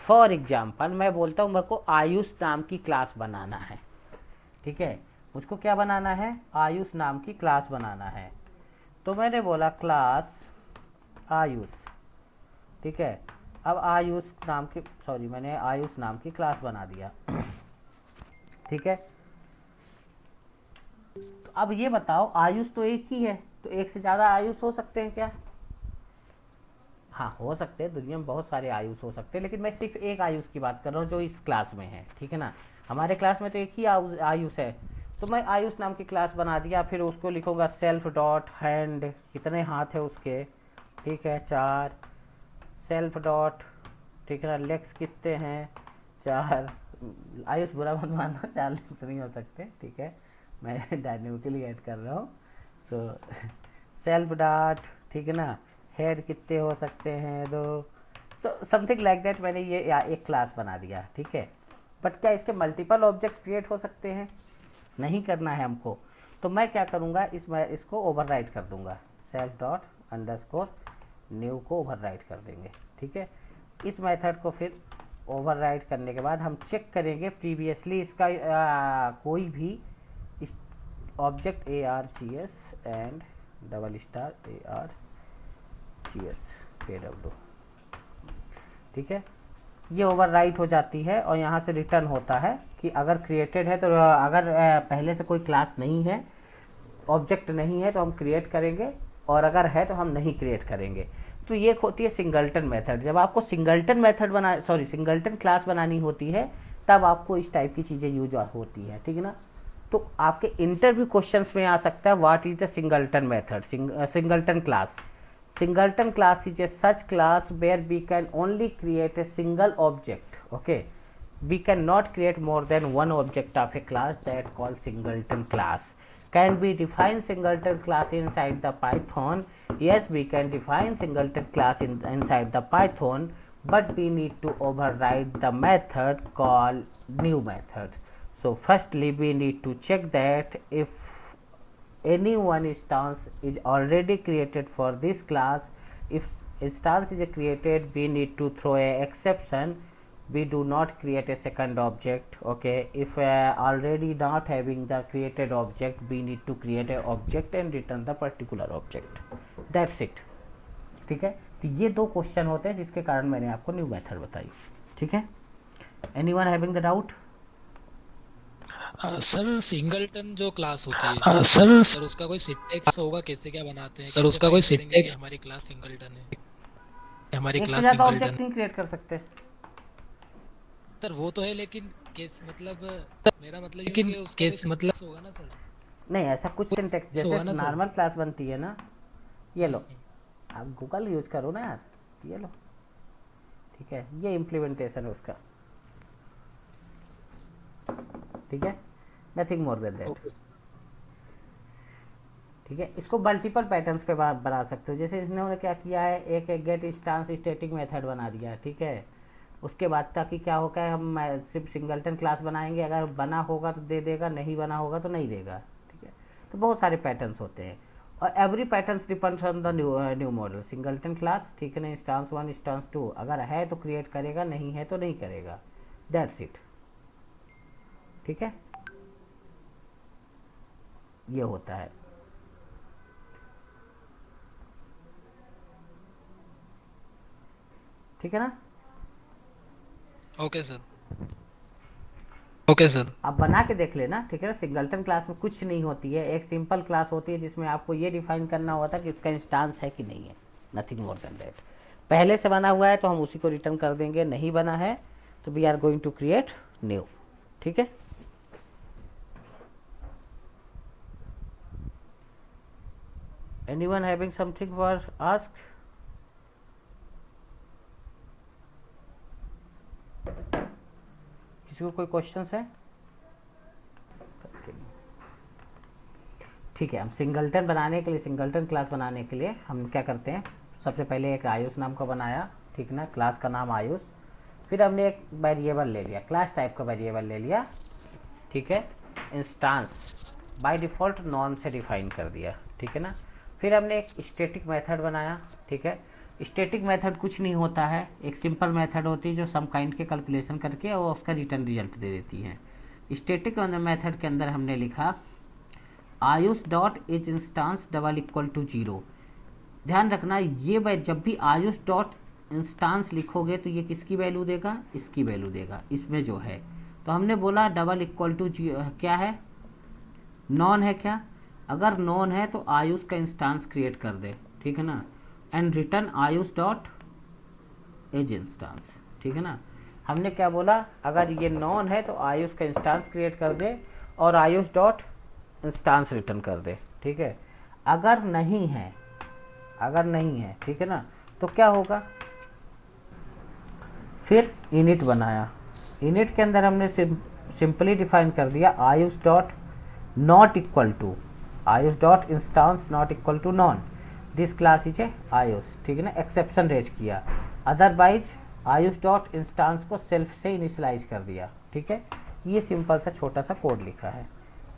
फॉर एग्जाम्पल मैं बोलता हूँ मेरे को आयुष नाम की क्लास बनाना है। ठीक है, मुझको क्या बनाना है, आयुष नाम की क्लास बनाना है। तो मैंने बोला क्लास आयुष। ठीक है, अब मैंने आयुष नाम की क्लास बना दिया। ठीक है, तो अब ये बताओ, आयुष तो एक ही है, तो एक से ज़्यादा आयुष हो सकते हैं क्या? हाँ, हो सकते हैं, दुनिया में बहुत सारे आयुष हो सकते हैं, लेकिन मैं सिर्फ एक आयुष की बात कर रहा हूँ जो इस क्लास में है। ठीक है ना, हमारे क्लास में तो एक ही आयुष है, तो मैं आयुष नाम की क्लास बना दिया। फिर उसको लिखूंगा सेल्फ डॉट हैंड, कितने हाथ है उसके, ठीक है 4, सेल्फ डॉट, ठीक है ना, लेग्स कितने हैं 4, आयुष बुरा मत मानना, 4 लेग्स नहीं हो सकते। ठीक है, मैं डायनेमिकली ऐड कर रहा हूँ। तो सेल्फ डॉट, ठीक है ना, हेड कितने हो सकते हैं 2, सो समथिंग लाइक दैट। मैंने ये एक क्लास बना दिया। ठीक है, बट क्या इसके मल्टीपल ऑब्जेक्ट क्रिएट हो सकते हैं? नहीं करना है हमको, तो मैं क्या करूँगा, इसको ओवरराइट कर दूंगा, सेल्फ डॉट अंडरस्कोर न्यू को ओवरराइट कर देंगे। ठीक है, इस मेथड को फिर ओवरराइट करने के बाद हम चेक करेंगे प्रीवियसली इसका कोई भी object ARGS and $ARGS KW। ठीक है, ये ओवरराइट हो जाती है और यहाँ से रिटर्न होता है कि अगर क्रिएटेड है तो, अगर पहले से कोई क्लास नहीं है, ऑब्जेक्ट नहीं है तो हम क्रिएट करेंगे, और अगर है तो हम नहीं क्रिएट करेंगे। तो ये होती है सिंगलटन मेथड। जब आपको सिंगलटन क्लास बनानी होती है तब आपको इस टाइप की चीज़ें यूज होती है। ठीक है ना, तो आपके इंटरव्यू क्वेश्चंस में आ सकता है what is the singleton method, singleton class. Singleton class is a such class where we can only create a single object. Okay, we cannot create more than one object of a class, that called singleton class. Can we define singleton class inside the Python? Yes, we can define singleton class inside the Python, but we need to override the method called new method. So firstly we need to check that if any one instance is already created for this class. If instance is created, we need to throw a exception, we do not create a second object. Okay, if already not having the created object, we need to create a object and return the particular object. That's it. ठीक है, तो ये 2 question होते हैं जिसके कारण मैंने आपको न्यू मेथड बताई। ठीक है, anyone having the doubt? Sir singleton जो क्लास होती है, सर उसका कोई सिंटैक्स होगा, कैसे क्या बनाते हैं? सर उसका कोई सिंटैक्स, हमारी क्लास सिंगलटन है, हमारी क्लास सिंगलटन ऑब्जेक्ट नहीं क्रिएट कर सकते सर, वो तो है, लेकिन केस मतलब मेरा मतलब, लेकिन केस मतलब होगा ना सर? नहीं, ऐसा कुछ सिंटैक्स जैसे नॉर्मल क्लास बनती है ना, ये लो, आप गूगल यूज करो ना यार, ये लो। ठीक है, ये इम्प्लीमेंटेशन है उसका, ठीक है, नथिंग मोर देन दैट। ठीक है, इसको मल्टीपल पैटर्न्स पे बना सकते हो। जैसे इसने क्या किया है, एक गेट इंस्टांस स्टैटिक मेथड बना दिया, ठीक है। उसके बाद ताकि क्या होगा, हम सिर्फ सिंगलटन क्लास बनाएंगे, अगर बना होगा तो दे देगा, नहीं बना होगा तो नहीं देगा, ठीक है। तो बहुत सारे पैटर्न्स होते हैं और every patterns depends on the new model. Singleton class, ठीक है ना, इंस्टांस 1 इंस्टांस 2, अगर है तो क्रिएट करेगा, नहीं है तो नहीं करेगा, दैट्स इट, ठीक है। ये होता है। ठीक है ना। Okay sir, okay sir. आप बना के देख लेना, ठीक है ना। सिंगलटन क्लास में कुछ नहीं होती है, एक सिंपल क्लास होती है जिसमें आपको ये डिफाइन करना होता है कि इसका इंस्टांस है कि नहीं है, नथिंग मोर देन दैट। पहले से बना हुआ है तो हम उसी को रिटर्न कर देंगे, नहीं बना है तो we are going to create new, ठीक है। Anyone having something for ask? किसी को कोई क्वेश्चंस है? ठीक है, हम सिंगलटन बनाने के लिए, सिंगलटन क्लास बनाने के लिए हम क्या करते हैं, सबसे पहले एक आयुष नाम का बनाया, ठीक ना, क्लास का नाम आयुष। फिर हमने एक वेरिएबल ले लिया, क्लास टाइप का वेरिएबल ले लिया, ठीक है। इंस्टांस बाय डिफ़ॉल्ट नॉन से डिफाइन कर दिया, ठीक है ना। फिर हमने एक स्टैटिक मेथड बनाया, ठीक है। स्टैटिक मेथड कुछ नहीं होता है, एक सिंपल मेथड होती है जो सम काइंड के कैलकुलेशन करके और उसका रिटर्न रिजल्ट दे देती है। स्टैटिक मेथड के अंदर हमने लिखा Ayush dot is instance double equal to 0। ध्यान रखना, ये जब भी आयुष डॉट इंस्टांस लिखोगे तो ये किसकी वैल्यू देगा, इसकी वैल्यू देगा, इसमें जो है। तो हमने बोला डबल इक्वल टू क्या है, नॉन है क्या, अगर नॉन है तो आयुष का इंस्टांस क्रिएट कर दे, ठीक है ना। And return Ayush dot as instance, ठीक है ना। हमने क्या बोला, अगर ये नॉन है तो आयुष का इंस्टांस क्रिएट कर दे और आयुष डॉट इंस्टांस रिटर्न कर दे, ठीक है। अगर नहीं है, अगर नहीं है, ठीक है ना, तो क्या होगा, फिर इनिट बनाया। इनिट के अंदर हमने सिंपली डिफाइन कर दिया Ayush dot not equal to, Ayush dot instance not equal to none, this class is a Ayush, ठीक है ना। एक्सेप्शन रेज किया, अदरवाइज आयुष डॉट इंस्टांस को सेल्फ से इनिशियलाइज कर दिया, ठीक है। ये सिंपल सा छोटा सा कोड लिखा है।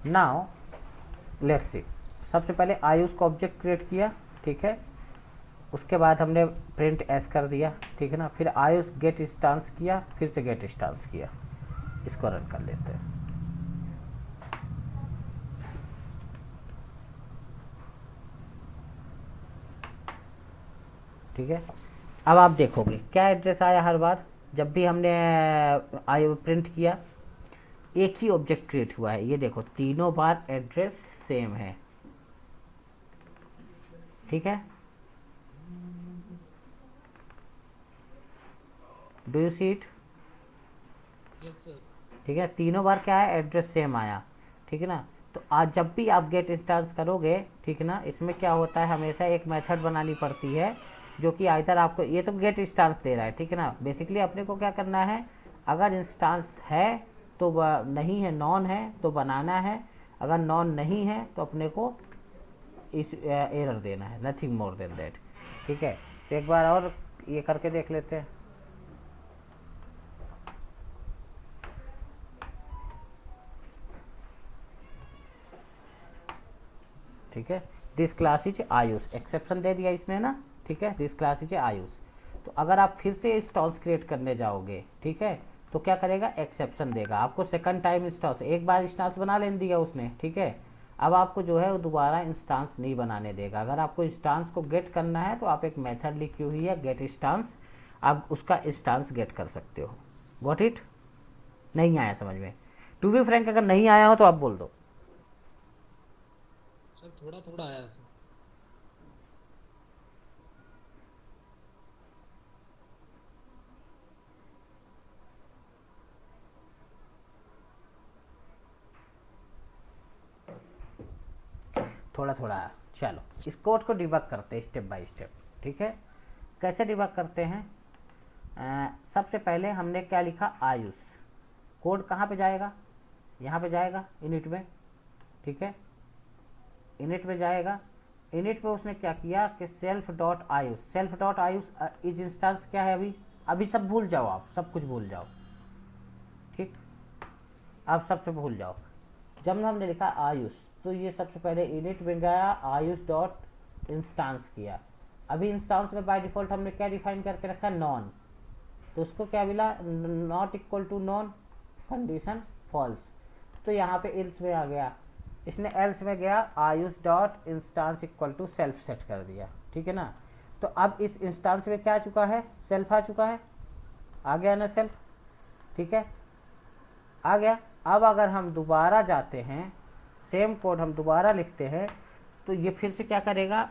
नाउ लेट्स सी, सबसे पहले आयुष को ऑब्जेक्ट क्रिएट किया, ठीक है। उसके बाद हमने प्रिंट एस कर दिया, ठीक है ना। फिर आयुष गेट इंस्टांस किया, फिर से गेट इंस्टांस किया। इसको रन कर लेते हैं। ठीक है, अब आप देखोगे क्या एड्रेस आया हर बार जब भी हमने आयु प्रिंट किया, एक ही ऑब्जेक्ट क्रिएट हुआ है। ये देखो तीनों बार एड्रेस सेम है, ठीक है। Do you see it? Yes sir. ठीक है, तीनों बार क्या है, एड्रेस सेम आया, ठीक है ना। तो आज जब भी आप गेट इंस्टांस करोगे, ठीक है ना, इसमें क्या होता है, हमेशा एक मेथड बनानी पड़ती है जो कि आइदर आपको, ये तो गेट इंस्टांस दे रहा है, ठीक है ना। बेसिकली अपने को क्या करना है, अगर इंस्टांस है तो नहीं है, नॉन है तो बनाना है, अगर नॉन नहीं है तो अपने को इस एरर देना है, नथिंग मोर देन दैट, ठीक है। तो एक बार और ये करके देख लेते हैं। ठीक है, this class is Ayush, exception दे दिया इसने ना, ठीक है। This class is Ayush. तो अगर आप फिर से इंस्टांस क्रिएट करने जाओगे, ठीक है, तो क्या करेगा, एक्सेप्शन देगा आपको। सेकंड टाइम इंस्टांस, एक बार इंस्टांस बना लेने दिया उसने, ठीक है। अब आपको जो है वो दोबारा इंस्टांस नहीं बनाने देगा। अगर आपको इंस्टांस को गेट करना है तो आप एक मेथड लिखी हुई है गेट इंस्टांस, आप उसका इंस्टांस गेट कर सकते हो। Got it? नहीं आया समझ में? टू बी फ्रैंक, अगर नहीं आया हो तो आप बोल दो। सर थोड़ा थोड़ा आया सर। थोड़ा थोड़ा आया। चलो इस कोड को डिबग करते हैं स्टेप बाय स्टेप, ठीक है। कैसे डिबग करते हैं, सबसे पहले हमने क्या लिखा, आयुष। कोड कहाँ पे जाएगा, यहाँ पे जाएगा इनिट में, ठीक है, इनिट में जाएगा। इनिट में उसने क्या किया कि self dot Ayush, self dot Ayush is instance क्या है, अभी सब भूल जाओ, आप सब कुछ भूल जाओ, ठीक, आप सबसे भूल जाओ। जब हमने लिखा आयुष तो ये सबसे पहले इनिट में गया, आयुष डॉट इंस्टांस किया। अभी इंस्टांस में बाय डिफॉल्ट हमने क्या डिफाइन करके रखा है, नॉन, तो उसको क्या मिला, not equal to none, condition false, तो यहाँ पे एल्स में आ गया। इसने एल्स में गया, Ayush dot instance equal to self set कर दिया, ठीक है ना। तो अब इस इंस्टांस में क्या आ चुका है, सेल्फ आ चुका है, आ गया ना सेल्फ, ठीक है, आ गया। अब अगर हम दोबारा जाते हैं, सेम कोड हम दोबारा लिखते हैं, तो ये फिर से क्या करेगा,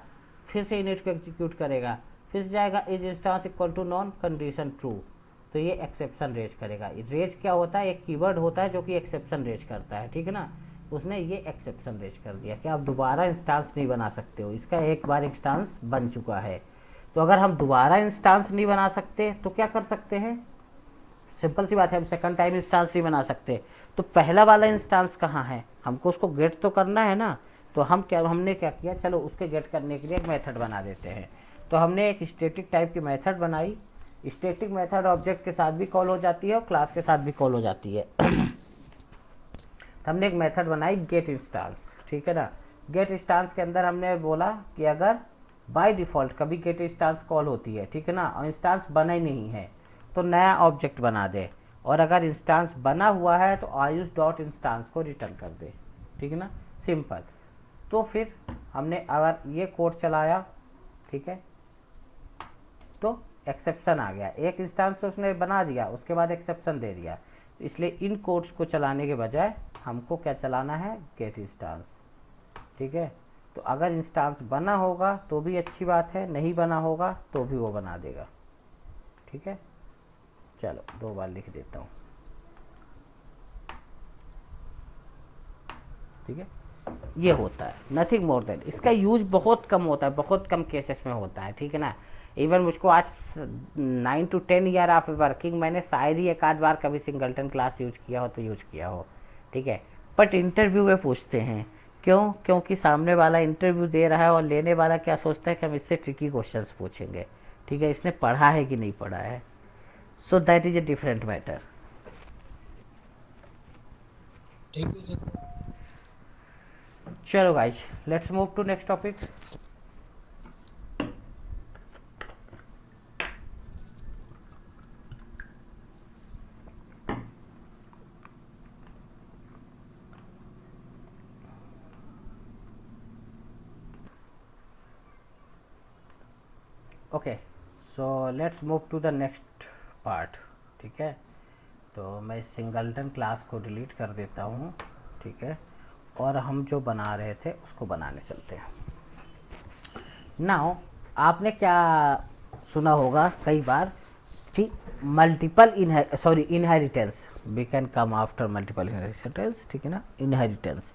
फिर से इनिट को एग्जीक्यूट करेगा, फिर से जाएगा is instance equal to none, condition true, तो ये एक्सेप्शन रेज करेगा। रेज क्या होता है, एक कीवर्ड होता है जो कि एक्सेप्शन रेज करता है, ठीक है ना। उसने ये एक्सेप्शन रेज कर दिया कि आप दोबारा इंस्टांस नहीं बना सकते हो, इसका एक बार इंस्टांस बन चुका है। तो अगर हम दोबारा इंस्टांस नहीं बना सकते तो क्या कर सकते हैं, सिंपल सी बात है, हम सेकंड टाइम इंस्टांस नहीं बना सकते। तो पहला वाला इंस्टांस कहाँ है, हमको उसको गेट तो करना है ना। तो हमने क्या किया, चलो उसके गेट करने के लिए एक मेथड बना देते हैं। तो हमने एक स्टैटिक टाइप की मेथड बनाई। स्टैटिक मेथड ऑब्जेक्ट के साथ भी कॉल हो जाती है और क्लास के साथ भी कॉल हो जाती है। तो हमने एक मेथड बनाई गेट इंस्टांस, ठीक है ना। गेट इंस्टांस के अंदर हमने बोला कि अगर बाय डिफ़ॉल्ट कभी गेट इंस्टांस कॉल होती है, ठीक है ना, और इंस्टांस बना ही नहीं है तो नया ऑब्जेक्ट बना दे, और अगर इंस्टांस बना हुआ है तो आयुष डॉट इंस्टांस को रिटर्न कर दे, ठीक है ना, सिंपल। तो फिर हमने अगर ये कोड चलाया, ठीक है, तो एक्सेप्शन आ गया, एक इंस्टांस तो उसने बना दिया, उसके बाद एक्सेप्शन दे दिया। इसलिए इन कोड्स को चलाने के बजाय हमको क्या चलाना है, गेट इंस्टांस, ठीक है। तो अगर इंस्टांस बना होगा तो भी अच्छी बात है, नहीं बना होगा तो भी वो बना देगा, ठीक है। चलो 2 बार लिख देता हूँ, ठीक है। ये होता है, नथिंग मोर देन। इसका यूज बहुत कम होता है, बहुत कम केसेस में होता है, ठीक है ना। इवन मुझको आज 9 to 10 ईयर ऑफ वर्किंग मैंने शायद ही एक आध बार कभी सिंगलटन क्लास यूज किया हो तो यूज किया हो, ठीक है। बट इंटरव्यू में पूछते हैं, क्यों, क्योंकि सामने वाला इंटरव्यू दे रहा है और लेने वाला क्या सोचता है कि हम इससे ट्रिकी क्वेश्चंस पूछेंगे, ठीक है, इसने पढ़ा है कि नहीं पढ़ा है। So that is a different matter. चलो guys, let's move to next topic. Okay, so let's move to the next part, ठीक है। तो मैं सिंगलटन क्लास को डिलीट कर देता हूँ, ठीक है, और हम जो बना रहे थे उसको बनाने चलते हैं। नाउ आपने क्या सुना होगा कई बार, ठीक, multiple inheritance, we can come after multiple inheritance, ठीक है ना, इनहेरिटेंस।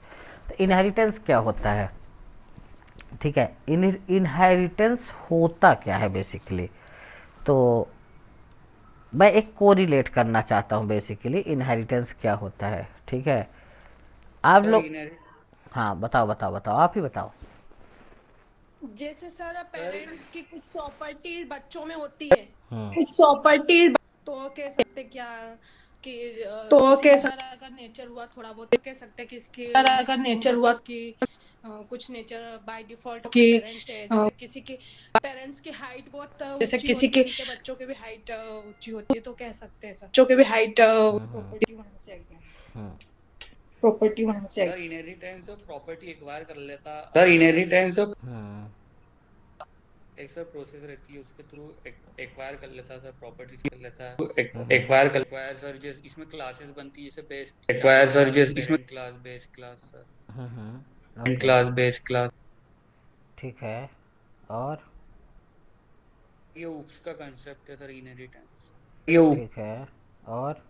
तो इनहेरिटेंस क्या होता है, ठीक है, इनहेरिटेंस होता क्या है बेसिकली। तो मैं एक कोरिलेट करना चाहता हूँ बेसिकली, इनहेरिटेंस क्या होता है, ठीक है। आप लोग, हाँ बताओ बताओ बताओ, आप ही बताओ। जैसे सर पेरेंट्स की कुछ प्रॉपर्टी बच्चों में होती है, कुछ प्रॉपर्टी, तो कह सकते क्या कि तो कैसा अगर नेचर हुआ थोड़ा बहुत, तो कह सकते कि इसकी अगर नेचर हुआ कि कुछ नेचर बाय डिफॉल्ट की पेरेंट्स है, जैसे किसी के पेरेंट्स की हाइट बहुत, जैसे किसी के बच्चों की भी हाइट ऊंची होती है, तो कह सकते हैं सर बच्चों की भी हाइट प्रॉपर्टी वहां से आई है, प्रॉपर्टी वहां से sir inheritance of property acquire कर लेता, सर इनहेरिटेंस ऑफ एक सर प्रोसेस रहती है, उसके थ्रू एक्वायर कर लेता सर, प्रॉपर्टीज कर लेता है, एक्वायर कर एक्वायर सर, जैसे इसमें क्लासेस बनती है, जैसे बेस एक्वायर सर, जैसे इसमें class base class sir, class base class, ठीक है। और ये ऊप्स का कांसेप्ट है सर, इनहेरिटेंस, ये ठीक है। और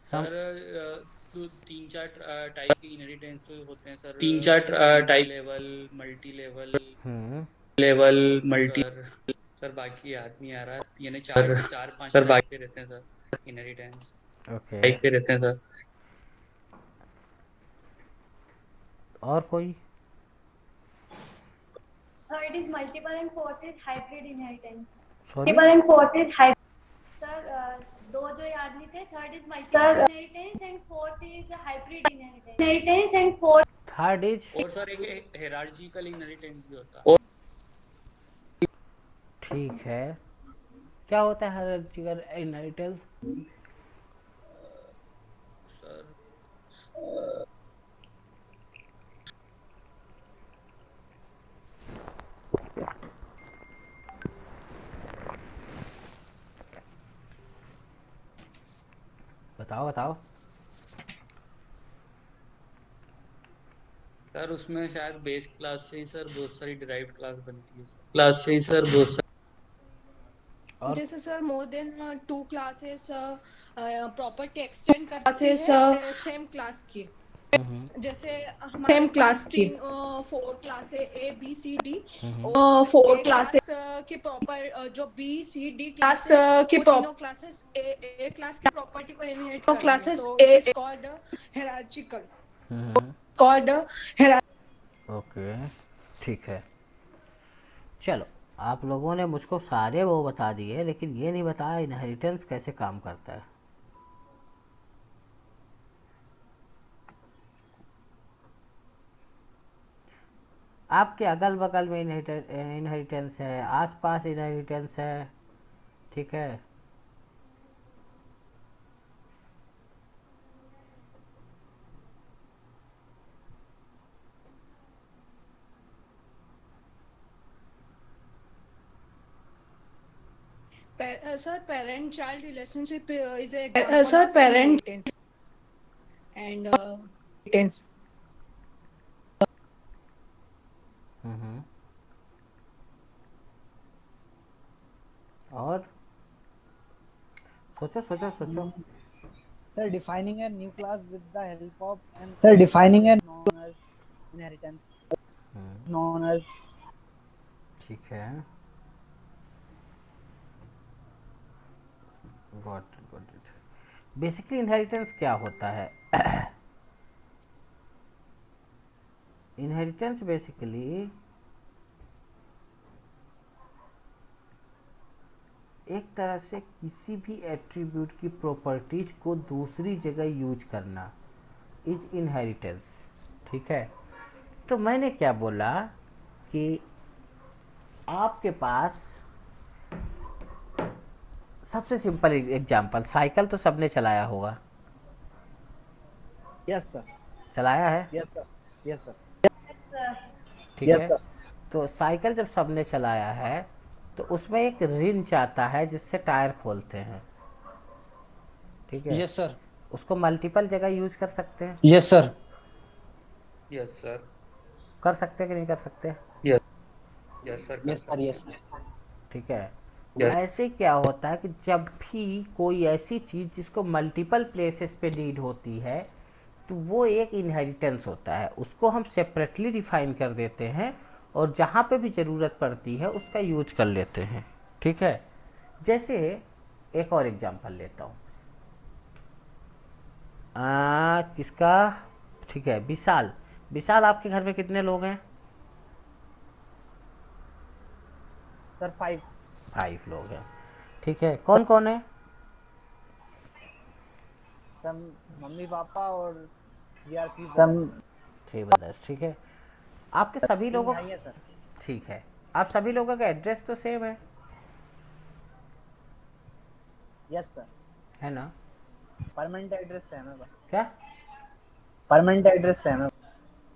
सर 3-4 टाइप के इनहेरिटेंस होते हैं sir, 3-4 type level, multi level, level multi sir बाकी याद नहीं आ रहा, यानी चार पांच सर बाकी पे रहते हैं सर, इनहेरिटेंस ओके, टाइप पे रहते हैं सर। और कोई? Third is multiple and fourth is hybrid inheritance. Sorry, Multiple and fourth is hybrid. Sir, दो जो याद नहीं थे. Third is multiple inheritance and fourth is hybrid inheritance. Inheritance and fourth. Third is, और सर एक हेरार्चिकल inheritance भी होता है। ठीक है, क्या होता है हायरार्किकल इनहेरिटेंस? सर बताओ बताओ। सर उसमें शायद बेस क्लास से ही सर बहुत सारी डिराइव्ड क्लास बनती है सर, क्लास से ही सर बहुत सारी। और जैसे sir more than 2 classes property extend करते हैं सेम क्लास की। जैसे हमारे सेम क्लास की 4 classes A B C D, 4 classes की प्रॉपर जो बी सी डी क्लास की तीनों क्लासेस ए क्लास की प्रॉपर्टी को इनहेरिट कर classes are called hierarchical, called okay, ठीक है। चलो, आप लोगों ने मुझको सारे वो बता दिए, लेकिन ये नहीं बताया इनहेरिटेंस कैसे काम करता है। आपके अगल बगल में इनहेरिटेंस है, आसपास इनहेरिटेंस है, ठीक है। sir parent child relationship is a sir parent and tense. और सोचो सोचो सोचो। Sir, defining a new class with the help of sir defining a known as inheritance, known as, ठीक है, गॉट इट। बेसिकली इनहेरिटेंस क्या होता है? Inheritance basically एक तरह से किसी भी एट्रीब्यूट की प्रॉपर्टीज को दूसरी जगह यूज करना इज इनहेरिटेंस, ठीक है। तो मैंने क्या बोला कि आपके पास सबसे सिंपल एग्जांपल, साइकिल तो सबने चलाया होगा। yes sir, चलाया है? yes sir, yes sir, ठीक है। तो साइकिल जब सबने चलाया है तो उसमें एक रिंच आता है जिससे टायर खोलते हैं, ठीक है। Yes sir. उसको मल्टीपल जगह यूज कर सकते हैं। Yes sir. Yes sir. कर सकते हैं कि नहीं कर सकते? Yes sir. Yes sir. Yes ठीक है। ऐसे क्या होता है कि जब भी कोई ऐसी चीज जिसको मल्टीपल प्लेसेस पे नीड होती है तो वो एक इनहेरिटेंस होता है, उसको हम सेपरेटली डिफाइन कर देते हैं और जहाँ पे भी ज़रूरत पड़ती है उसका यूज कर लेते हैं, ठीक है। जैसे एक और एग्जांपल लेता हूँ, किसका, ठीक है, विशाल। विशाल, आपके घर में कितने लोग हैं? सर 5 लोग हैं, ठीक है। कौन कौन है? सर मम्मी पापा और थ्री ब्रदर्स, ठीक है। आपके सभी लोगों है सर। ठीक है, आप सभी लोगों का एड्रेस तो सेम है? Yes sir. है ना? परमानेंट एड्रेस सेम है। क्या? परमानेंट एड्रेस सेम है।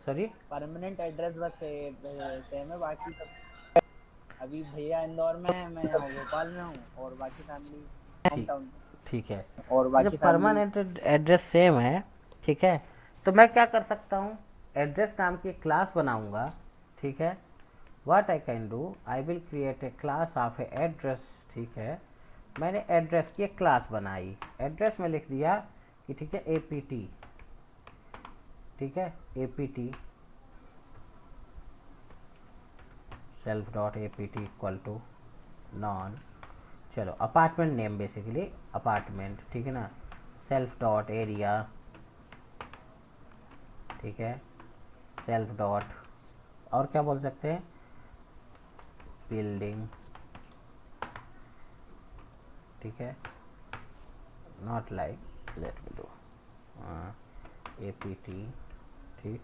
Sorry? Permanent address bus same है, बाकी तो अभी भैया इंदौर में है, मैं यहाँ भोपाल में हूँ और बाकी फैमिली होम टाउन। ठीक है, और बाकी परमानेंट एड्रेस सेम है, ठीक है। तो मैं क्या कर सकता हूँ, एड्रेस नाम की एक क्लास बनाऊंगा, ठीक है। What I can do, I will create a class of A address, ठीक है। मैंने एड्रेस की एक क्लास बनाई, एड्रेस में लिख दिया कि ठीक है APT, ठीक है, APT self dot A P T equal to none, चलो अपार्टमेंट नेम बेसिकली अपार्टमेंट, ठीक है ना, सेल्फ डॉट एरिया, ठीक है, सेल्फ डॉट और क्या बोल सकते हैं, बिल्डिंग, ठीक है, not like let me do A P T, ठीक,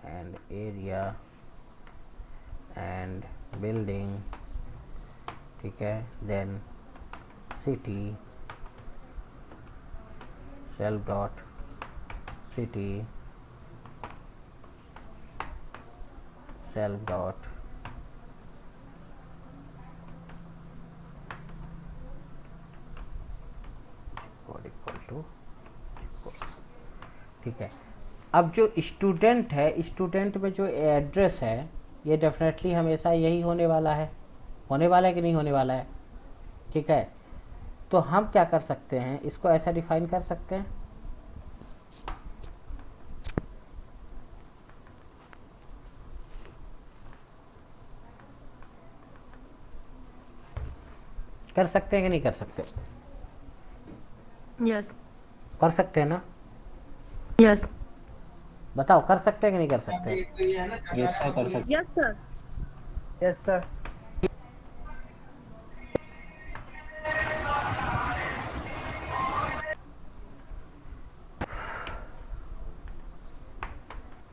एंड एरिया एंड बिल्डिंग, ठीक है, then city, self dot city, self dot equal to, ठीक है। अब जो स्टूडेंट है, स्टूडेंट में जो एड्रेस है ये डेफिनेटली हमेशा यही होने वाला है कि नहीं होने वाला है, ठीक है। तो हम क्या कर सकते हैं, इसको ऐसा डिफाइन कर सकते हैं, कर सकते हैं कि नहीं कर सकते? यस कर सकते हैं ना? यस बताओ कर सकते हैं कि नहीं कर सकते? यस सर कर सकते। Yes sir yes sir.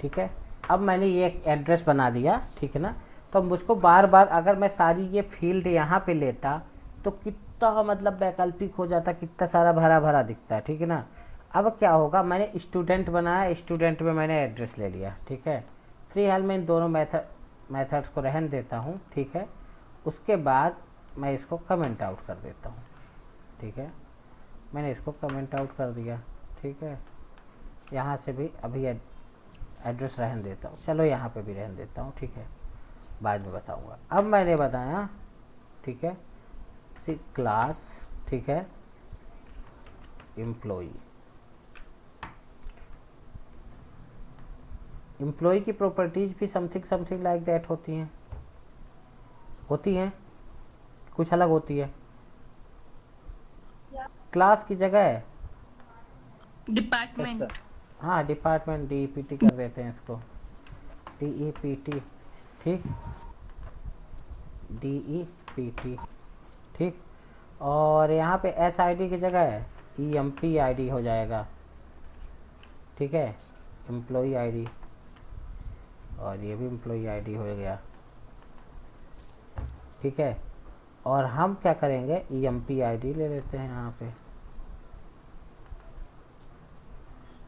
ठीक है, अब मैंने ये एड्रेस बना दिया, ठीक है ना। तो मुझको बार बार अगर मैं सारी ये फील्ड यहाँ पे लेता तो कितना मतलब वैकल्पिक हो जाता, कितना सारा भरा भरा दिखता है, ठीक है ना। अब क्या होगा, मैंने स्टूडेंट बनाया, स्टूडेंट में मैंने एड्रेस ले लिया, ठीक है। फिलहाल मैं इन दोनों मेथड्स को रहन देता हूँ, ठीक है। उसके बाद मैं इसको कमेंट आउट कर देता हूँ, ठीक है। मैंने इसको कमेंट आउट कर दिया, ठीक है। यहाँ से भी अभी एड्रेस रहन देता हूँ, चलो यहाँ पे भी रहन देता हूँ, ठीक है, बाद में बताऊँगा। अब मैंने बताया, ठीक है, क्लास, ठीक है, एम्प्लॉय की प्रॉपर्टीज भी समथिंग लाइक दैट होती हैं, कुछ अलग होती है। क्लास की जगह है डिपार्टमेंट, हाँ डिपार्टमेंट, DEPT कर देते हैं इसको, DEPT, ठीक, DEPT, ठीक। और यहाँ पे SID की जगह है EMPID हो जाएगा, ठीक है, एम्प्लॉय ID, और ये भी एम्प्लॉय ID हो गया, ठीक है। और हम क्या करेंगे, EMPID ले लेते हैं यहाँ पे,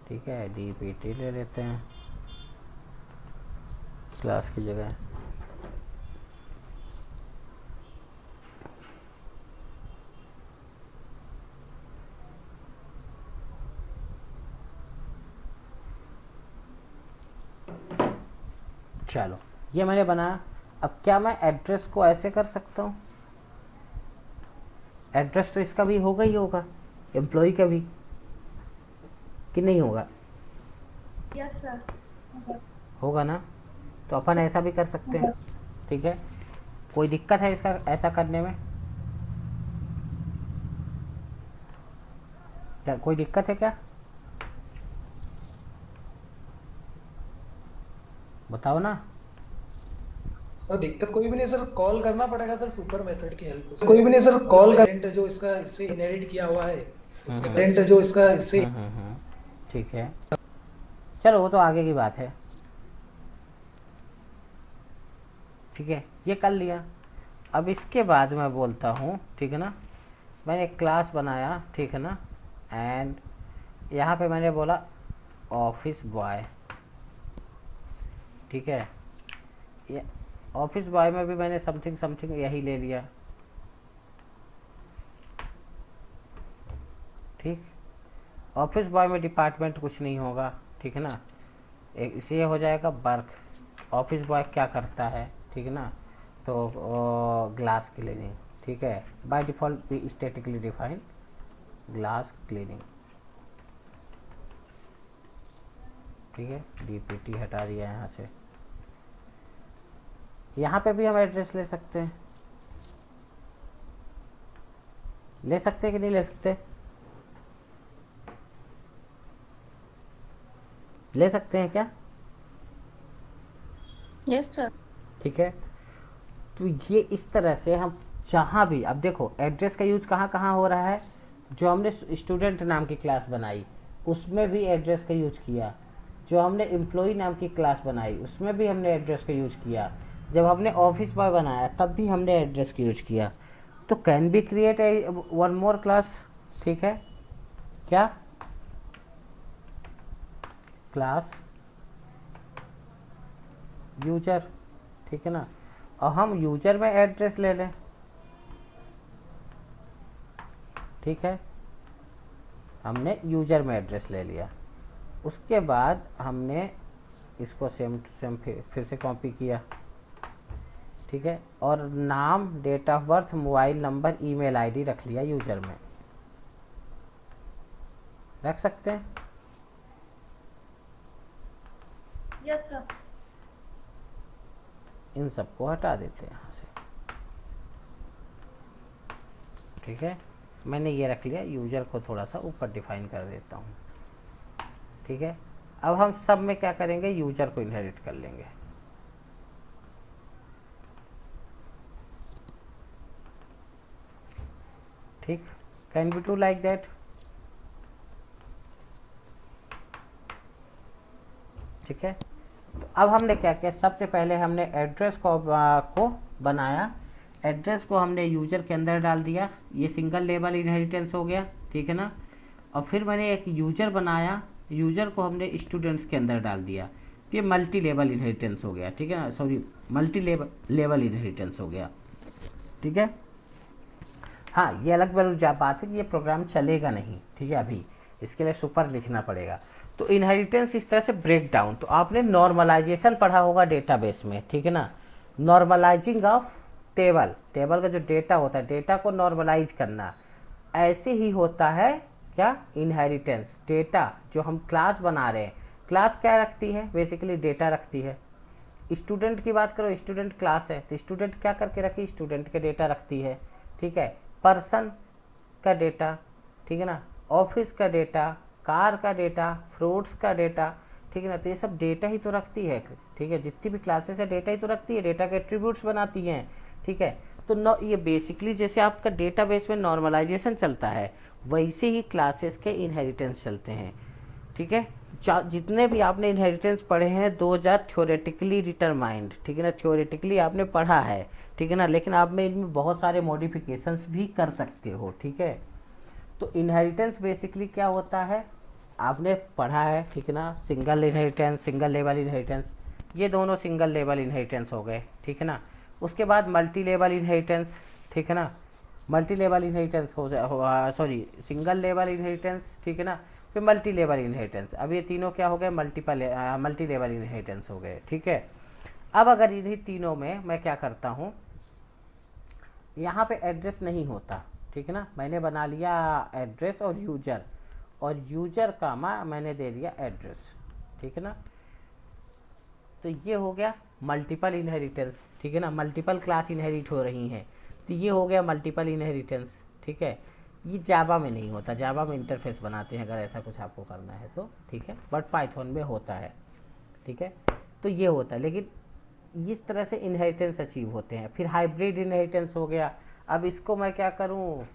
ठीक है, DEPT ले लेते हैं क्लास की जगह। चलो ये मैंने बनाया। अब क्या मैं एड्रेस को ऐसे कर सकता हूँ, एड्रेस तो इसका भी होगा ही होगा, एम्प्लॉय का भी, कि नहीं होगा? Yes sir. होगा ना। तो अपन ऐसा भी कर सकते हैं, ठीक है। कोई दिक्कत है इसका ऐसा करने में? क्या कोई दिक्कत है क्या? बताओ ना। सर दिक्कत कोई भी नहीं सर, कॉल करना पड़ेगा सर सुपर मेथड की हेल्प से। कोई भी नहीं सर, कॉल करंट जो इसका इससे इनहेरिट किया हुआ है, करंट जो इसका इससे, ठीक है, चलो वो तो आगे की बात है, ठीक है, ये कर लिया। अब इसके बाद मैं बोलता हूँ, ठीक है ना, मैंने एक क्लास बनाया, ठीक है ना, एंड यहाँ पे मैंने बोला ऑफिस बॉय, ठीक है। ये ऑफिस बॉय में भी मैंने समथिंग यही ले लिया, ठीक। ऑफिस बॉय में डिपार्टमेंट कुछ नहीं होगा, ठीक है ना। एक इसे हो जाएगा वर्क, ऑफिस बॉय क्या करता है, ठीक है ना, तो ग्लास क्लीनिंग, ठीक है, बाय डिफ़ॉल्ट भी स्टैटिकली डिफाइन ग्लास क्लीनिंग, ठीक है। DPT हटा दिया यहाँ से, यहाँ पे भी हम एड्रेस ले सकते हैं, ले सकते हैं कि नहीं ले सकते? ले सकते हैं क्या? Yes sir. ठीक है, तो ये इस तरह से हम जहाँ भी, अब देखो एड्रेस का यूज कहाँ कहाँ हो रहा है, जो हमने स्टूडेंट नाम की क्लास बनाई उसमें भी एड्रेस का यूज किया, जो हमने एम्प्लॉय नाम की क्लास बनाई उसमें भी हमने एड्रेस का यूज किया, जब हमने ऑफिस बॉय बनाया तब भी हमने एड्रेस का यूज किया। तो can be create a one more class, ठीक है क्या? क्लास यूजर, ठीक है ना, और हम यूजर में एड्रेस ले लें, ठीक है, हमने यूजर में एड्रेस ले लिया। उसके बाद हमने इसको सेम टू सेम फिर से कॉपी किया, ठीक है, और नाम, date of birth, mobile number, email ID रख लिया यूजर में, रख सकते हैं? Yes sir. इन सबको हटा देते हैं यहाँ से, ठीक है, मैंने ये रख लिया, यूजर को थोड़ा सा ऊपर डिफाइन कर देता हूँ, ठीक है। अब हम सब में क्या करेंगे, यूजर को इनहेरिट कर लेंगे, ठीक, can be do like that, ठीक है। तो अब हमने क्या किया, सबसे पहले हमने एड्रेस को बनाया, एड्रेस को हमने यूजर के अंदर डाल दिया, ये सिंगल लेवल इनहेरिटेंस हो गया, ठीक है ना। और फिर मैंने एक यूजर बनाया, यूजर को हमने स्टूडेंट्स के अंदर डाल दिया, ये मल्टी लेवल इनहेरिटेंस हो गया, ठीक है ना, सॉरी मल्टी लेवल इनहेरिटेंस हो गया, ठीक है। हाँ, ये अलग बात है कि ये प्रोग्राम चलेगा नहीं, ठीक है, अभी इसके लिए सुपर लिखना पड़ेगा। तो इनहेरिटेंस इस तरह से ब्रेक डाउन, तो आपने नॉर्मलाइजेशन पढ़ा होगा डेटाबेस में, ठीक है ना, नॉर्मलाइजिंग ऑफ टेबल, टेबल का जो डेटा होता है, डेटा को नॉर्मलाइज करना, ऐसे ही होता है क्या, इनहेरिटेंस। डेटा जो हम क्लास बना रहे हैं, क्लास क्या रखती है, बेसिकली डेटा रखती है। स्टूडेंट की बात करो, स्टूडेंट क्लास है, तो स्टूडेंट क्या करके रखी, स्टूडेंट के डेटा रखती है, ठीक है। पर्सन का डेटा, ठीक है ना, ऑफिस का डेटा, कार का डेटा, फ्रूट्स का डेटा, ठीक है ना, तो ये सब डेटा ही तो रखती है, ठीक है, जितनी भी क्लासेस है डेटा ही तो रखती है, डेटा के एट्रीब्यूट्स बनाती हैं, ठीक है। तो ये बेसिकली जैसे आपका डेटाबेस में नॉर्मलाइजेशन चलता है, वैसे ही क्लासेस के इनहेरिटेंस चलते हैं, ठीक है। जितने भी आपने इनहेरिटेंस पढ़े हैं, 2000 थ्योरेटिकली डिटरमाइंड, ठीक है ना, थ्योरेटिकली आपने पढ़ा है, ठीक है ना, लेकिन आप में इनमें बहुत सारे मॉडिफिकेशंस भी कर सकते हो, ठीक है। तो इनहेरिटेंस बेसिकली क्या होता है, आपने पढ़ा है, ठीक है ना, single inheritance, single level inheritance, ये दोनों सिंगल लेवल इनहेरिटेंस हो गए, ठीक है ना। उसके बाद मल्टी लेवल इनहेरिटेंस, ठीक है ना, multi level inheritance sorry single level inheritance, ठीक है ना, फिर मल्टी लेवल इनहेरिटेंस। अब ये तीनों क्या हो गए, मल्टी लेवल इनहेरिटेंस हो गए, ठीक है। अब अगर इन्हीं तीनों में मैं क्या करता हूँ, यहाँ पे एड्रेस नहीं होता, ठीक है ना, मैंने बना लिया एड्रेस और यूजर का मैंने दे दिया एड्रेस, ठीक है ना। तो ये हो गया मल्टीपल इनहेरिटेंस, ठीक है ना, मल्टीपल क्लास इनहेरिट हो रही हैं, तो ये हो गया मल्टीपल इनहेरिटेंस, ठीक है। ये जावा में नहीं होता, जावा में इंटरफेस बनाते हैं अगर ऐसा कुछ आपको करना है तो, ठीक है, बट पाइथन में होता है, ठीक है। तो ये होता है, लेकिन इस तरह से इनहेरिटेंस अचीव होते हैं। फिर हाइब्रिड इनहेरिटेंस हो गया, अब इसको मैं क्या करूँ,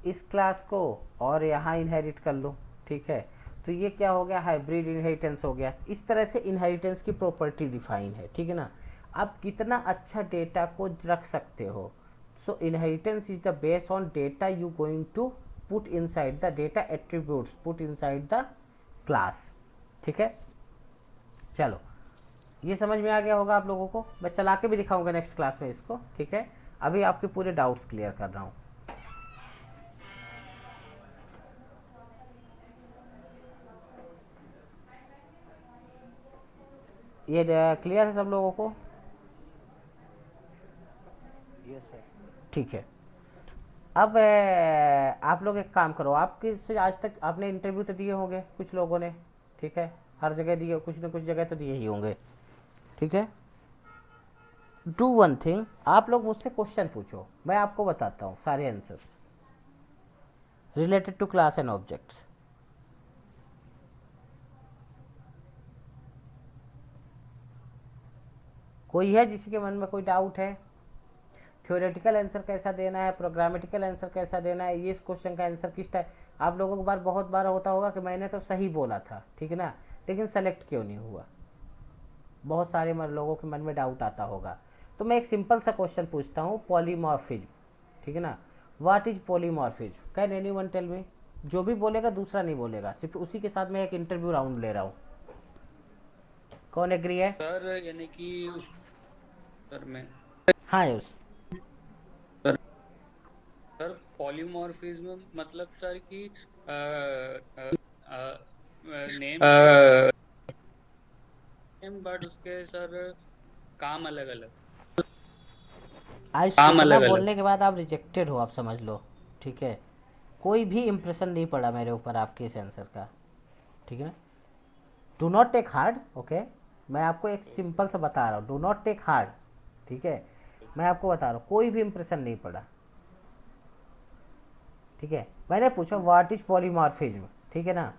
इस क्लास को और यहाँ इनहेरिट कर लूँ, ठीक है, तो ये क्या हो गया, हाइब्रिड इनहेरिटेंस हो गया। इस तरह से इनहेरिटेंस की प्रॉपर्टी डिफाइन है, ठीक है ना। आप कितना अच्छा डेटा को रख सकते हो, so inheritance is the based on data you going to put inside the data attributes put inside the class, ठीक है। चलो, ये समझ में आ गया होगा आप लोगों को, मैं चला के भी दिखाऊंगा नेक्स्ट क्लास में इसको, ठीक है। अभी आपके पूरे डाउट्स क्लियर कर रहा हूँ। ये क्लियर है सब लोगों को? Yes sir. ठीक है। अब आप लोग एक काम करो, आपके से आज तक आपने इंटरव्यू तो दिए होंगे कुछ लोगों ने, ठीक है, हर जगह दिए, कुछ न कुछ जगह तो दिए ही होंगे, ठीक है। डू वन थिंग, आप लोग मुझसे क्वेश्चन पूछो, मैं आपको बताता हूँ सारे answers related to class and objects. कोई है जिसके मन में कोई डाउट है? थ्योरेटिकल आंसर कैसा देना है, प्रोग्रामेटिकल आंसर कैसा देना है, ये इस क्वेश्चन का आंसर किस टाइप, आप लोगों को बहुत बार होता होगा कि मैंने तो सही बोला था, ठीक है ना, लेकिन सेलेक्ट क्यों नहीं हुआ, बहुत सारे लोगों के मन में डाउट आता होगा। तो मैं एक सिंपल सा क्वेश्चन पूछता हूँ, पॉलीमॉर्फिज्म, ठीक है ना, what is polymorphism, can anyone tell me? जो भी बोलेगा दूसरा नहीं बोलेगा, सिर्फ उसी के साथ मैं एक इंटरव्यू राउंड ले रहा हूँ। कौन एग्री है? सर यानी कि सर मैं हाँ यूस सर पॉलीमॉर्फिज्म मतलब सर कि नेम बट उसके सर काम अलग अलग, आज इतना बोलने के बाद आप रिजेक्टेड हो, आप समझ लो, ठीक है। कोई भी इम्प्रेशन नहीं पड़ा मेरे ऊपर आपके इस आंसर का, ठीक है ना। Do not take hard, okay, मैं आपको एक सिंपल सा बता रहा हूँ, डू नॉट टेक हार्ड, ठीक है, मैं आपको बता रहा हूँ, कोई भी इम्प्रेशन नहीं पड़ा, ठीक है। मैंने पूछा व्हाट इज पॉलीमॉर्फिज्म, ठीक है ना,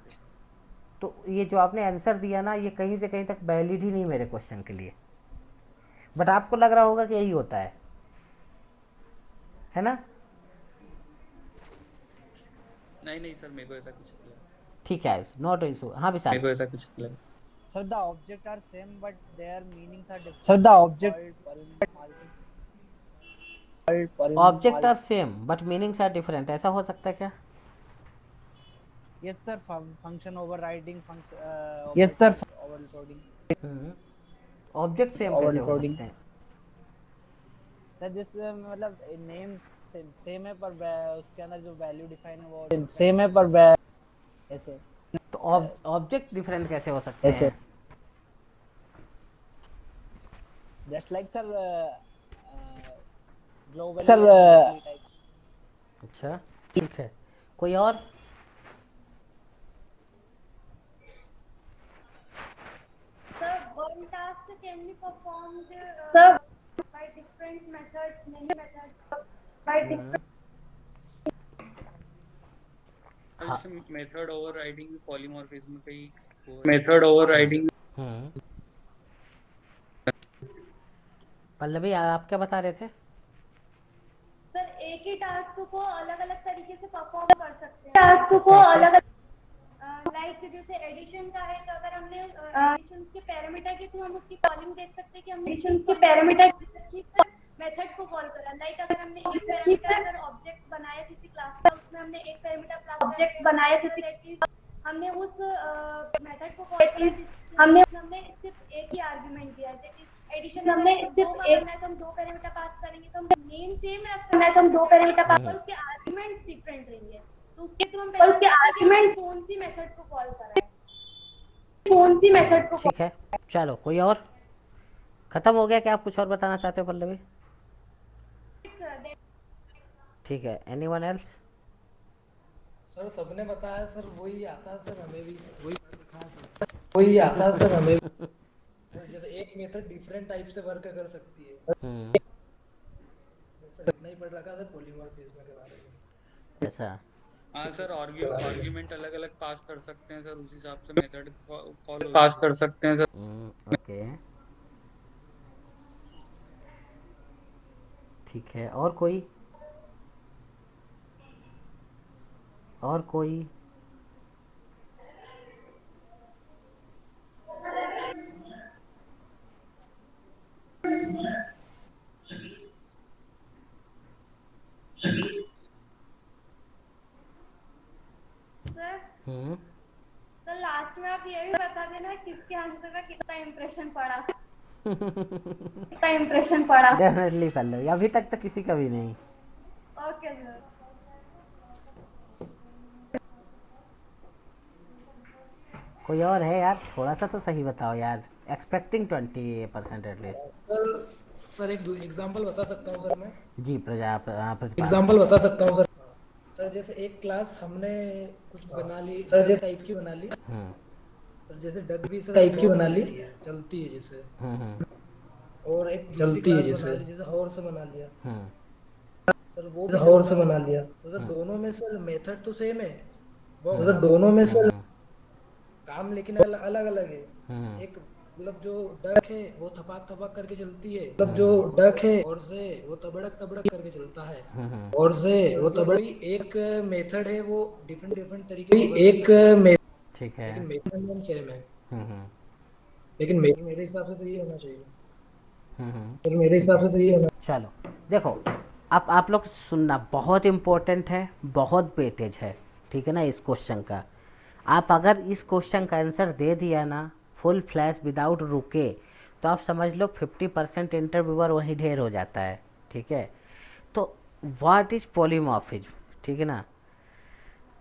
तो ये जो आपने आंसर दिया ना, ये कहीं से कहीं तक वैलिड ही नहीं मेरे क्वेश्चन के लिए, बट आपको लग रहा होगा कि यही होता है ना? नहीं सर मेरे को ऐसा कुछ नहीं लगा। ठीक है, नॉट इशू। हाँ विशाल, मेरे को ऐसा कुछ नहीं लगा। Sir, the objects are same, but their meanings are different. Sir, the object are same but meanings are different, ऐसा हो सकता है क्या? Yes, sir. Function overriding, function. Yes, sir. Overloading. Object same कैसे हो सकते हैं? सर जिस मतलब नेम सेम है पर उसके अंदर जो वैल्यू डिफाइन है वो सेम है पर ऐसे, तो ऑब्जेक्ट डिफरेंट कैसे हो सकते हैं? Just like sir global sir अच्छा ठीक है, कोई और? Sir, one task can be performed by different methods, many methods, by different. जैसे मेथड ओवरराइडिंग पॉलीमॉर्फिज्म का ही मेथड ओवरराइडिंग। पल्लवी आप क्या बता रहे थे? सर एक ही टास्क को अलग अलग तरीके से परफॉर्म कर सकते हैं, टास्क को अलग लाइक जैसे एडिशन का है, तो अगर हमने एडिशन के पैरामीटर के थ्रू हम उसकी कॉलिंग देख सकते हैं कि हमने एडिशन के पैरामीटर किस मेथड को कॉल करा। लाइक अगर हमने एक पैरामीटर अगर ऑब्जेक्ट बनाया किसी क्लास का, उसमें हमने एक पैरामीटर ऑब्जेक्ट बनाया किसी, हमने उस मेथड को कॉल किया, हमने सिर्फ एक ही आर्गुमेंट दिया है। एडिशन हमने सिर्फ एक है तो हम दो पैरामीटर पास करेंगे, तो हम नेम सेम रख सकते हैं, तो हम दो पैरामीटर पास पर उसके आर्गुमेंट्स डिफरेंट रहेंगे, तो उसके थ्रू हम उसके आर्गुमेंट्स कौन सी मेथड को कॉल कर रहे हैं, कौन सी मेथड को। ठीक है, चलो कोई और? खत्म हो गया क्या? आप कुछ और बताना चाहते हो पल्लवी? ठीक है, एनीवन एल्स? सर सबने बताया सर, वही आता है सर, हमें भी वही लिखा है सर, वही आता है सर हमें भी। जैसे एक मेथड डिफरेंट टाइप से वर्क कर सकती है, सर नहीं पढ़ रखा सर पॉलीमॉर्फिज्म के बारे में। ऐसा? हाँ सर, आर्ग्यूमेंट अलग अलग पास कर सकते हैं सर, उस हिसाब से मेथड कॉल पास कर सकते हैं सर। ओके ठीक है, और कोई? और कोई? तो लास्ट में आप ये भी बता देना किसके आंसर का कितना इम्प्रेशन पड़ा, कितना इम्प्रेशन पड़ा। डेफिनेटली पल्लवी, अभी तक तो किसी का भी नहीं। Okay sir. कोई और है यार? थोड़ा सा तो सही बताओ यार, एक्सपेक्टिंग 20% एटलीस्ट। सर एक एग्जांपल बता सकता हूँ सर मैं? जी एग्जांपल बता सकता हूँ सर। सर जैसे एक क्लास हमने कुछ बना ली सर, जैसे टाइप की बना ली, सर जैसे डग भी सर टाइप की बना ली, चलती है जैसे, और एक चलती है जैसे हॉर्स बना लिया सर, वो भी हॉर्स बना लिया तो सर दोनों में सर मेथड तो सेम है, वो सर दोनों में सर काम लेकिन अलग अलग है। एक मतलब जो डक है वो थपाक थपाक करके चलती है, मतलब जो डक है और से वो तबड़क तबड़क करके चलता है, और से वो तबड़क एक मेथड है, वो डिफरेंट डिफरेंट तरीके एक ठीक है, लेकिन मेथड सेम है। लेकिन मेरे हिसाब से तो ये होना चाहिए सर, मेरे हिसाब से तो ये होना। चलो देखो, अब आप लोग सुनना, बहुत इम्पोर्टेंट है, बहुत वेटेज है, ठीक है ना इस क्वेश्चन का। आप अगर इस क्वेश्चन का आंसर दे दिया ना फुल फ्लैश विदाउट रुके, तो आप समझ लो 50% इंटरव्यूअर वहीं ढेर हो जाता है, ठीक है। तो व्हाट इज पॉलीमॉर्फिज्म, ठीक है ना।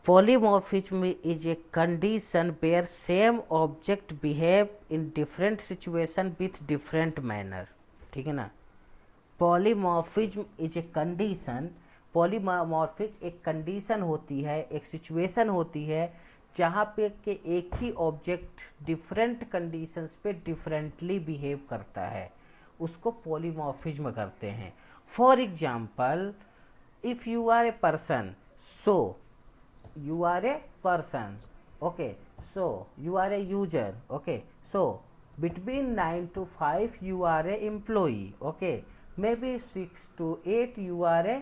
Polymorphism is a condition where same object behave in different situation with different manner, ठीक है ना। Polymorphism is a condition, polymorphic एक कंडीशन होती है, एक सिचुएशन होती है जहाँ पे कि एक ही ऑब्जेक्ट डिफरेंट कंडीशंस पे डिफरेंटली बिहेव करता है, उसको पॉलीमॉर्फिज्म करते हैं। For example, if you are a person, so you are a person, okay, so you are a user, okay, so between 9 to 5 you are a employee, okay, maybe 6 to 8 you are a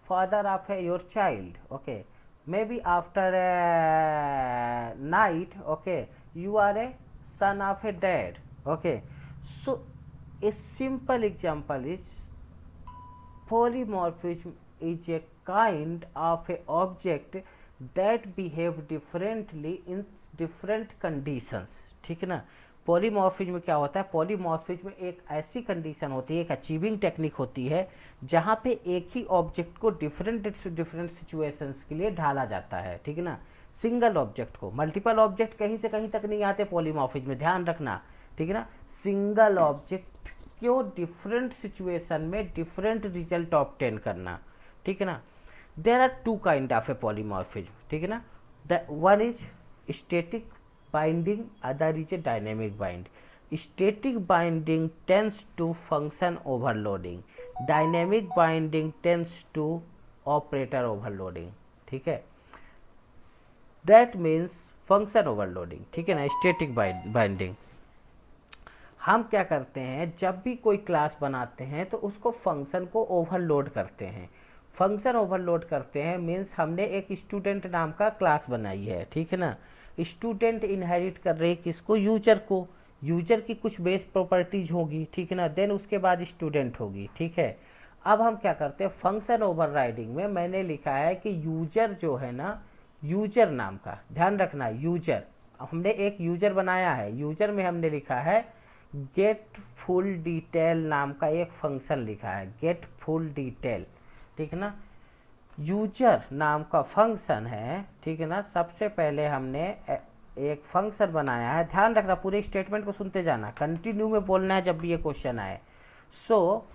father of your child, okay, maybe after a night, okay, you are a son of a dad, okay. So a simple example is polymorphism is a kind of a object that behave differently in different conditions, ठीक है ना। Polymorphism क्या होता है? Polymorphism एक ऐसी condition होती है, एक अचीविंग टेक्निक होती है जहाँ पे एक ही ऑब्जेक्ट को डिफरेंट सिचुएशंस के लिए ढाला जाता है, ठीक है ना। सिंगल ऑब्जेक्ट को, मल्टीपल ऑब्जेक्ट कहीं से कहीं तक नहीं आते पॉलीमॉर्फिज्म में, ध्यान रखना, ठीक है ना। सिंगल ऑब्जेक्ट को डिफरेंट सिचुएशन में डिफरेंट रिजल्ट ऑब्टेन करना, ठीक है ना। There are two kind of a polymorphism, ठीक है ना। The one is static binding, other is a dynamic bind. Static binding tends to function overloading, dynamic binding tends to operator overloading, ठीक है। That means function overloading, ठीक है ना। static binding हम क्या करते हैं, जब भी कोई क्लास बनाते हैं तो उसको फंक्शन को ओवरलोड करते हैं। फंक्शन ओवरलोड करते हैं मीन्स हमने एक स्टूडेंट नाम का क्लास बनाई है, ठीक है ना। स्टूडेंट इनहेरिट कर रहे किसको? यूजर को। यूजर की कुछ बेस प्रॉपर्टीज होगी, ठीक है ना, देन उसके बाद स्टूडेंट होगी, ठीक है। अब हम क्या करते हैं, फंक्शन ओवरराइडिंग में मैंने लिखा है कि यूजर जो है ना, यूजर नाम का, ध्यान रखना, यूजर, हमने एक यूजर बनाया है, यूजर में हमने लिखा है गेट फुल डिटेल नाम का एक फंक्शन लिखा है, गेट फुल डिटेल, ठीक है ना। यूजर नाम का फंक्शन है, ठीक है ना। सबसे पहले हमने एक फंक्शन बनाया है, ध्यान रखना, पूरे स्टेटमेंट को सुनते जाना, कंटिन्यू में बोलना है जब भी ये क्वेश्चन आए। So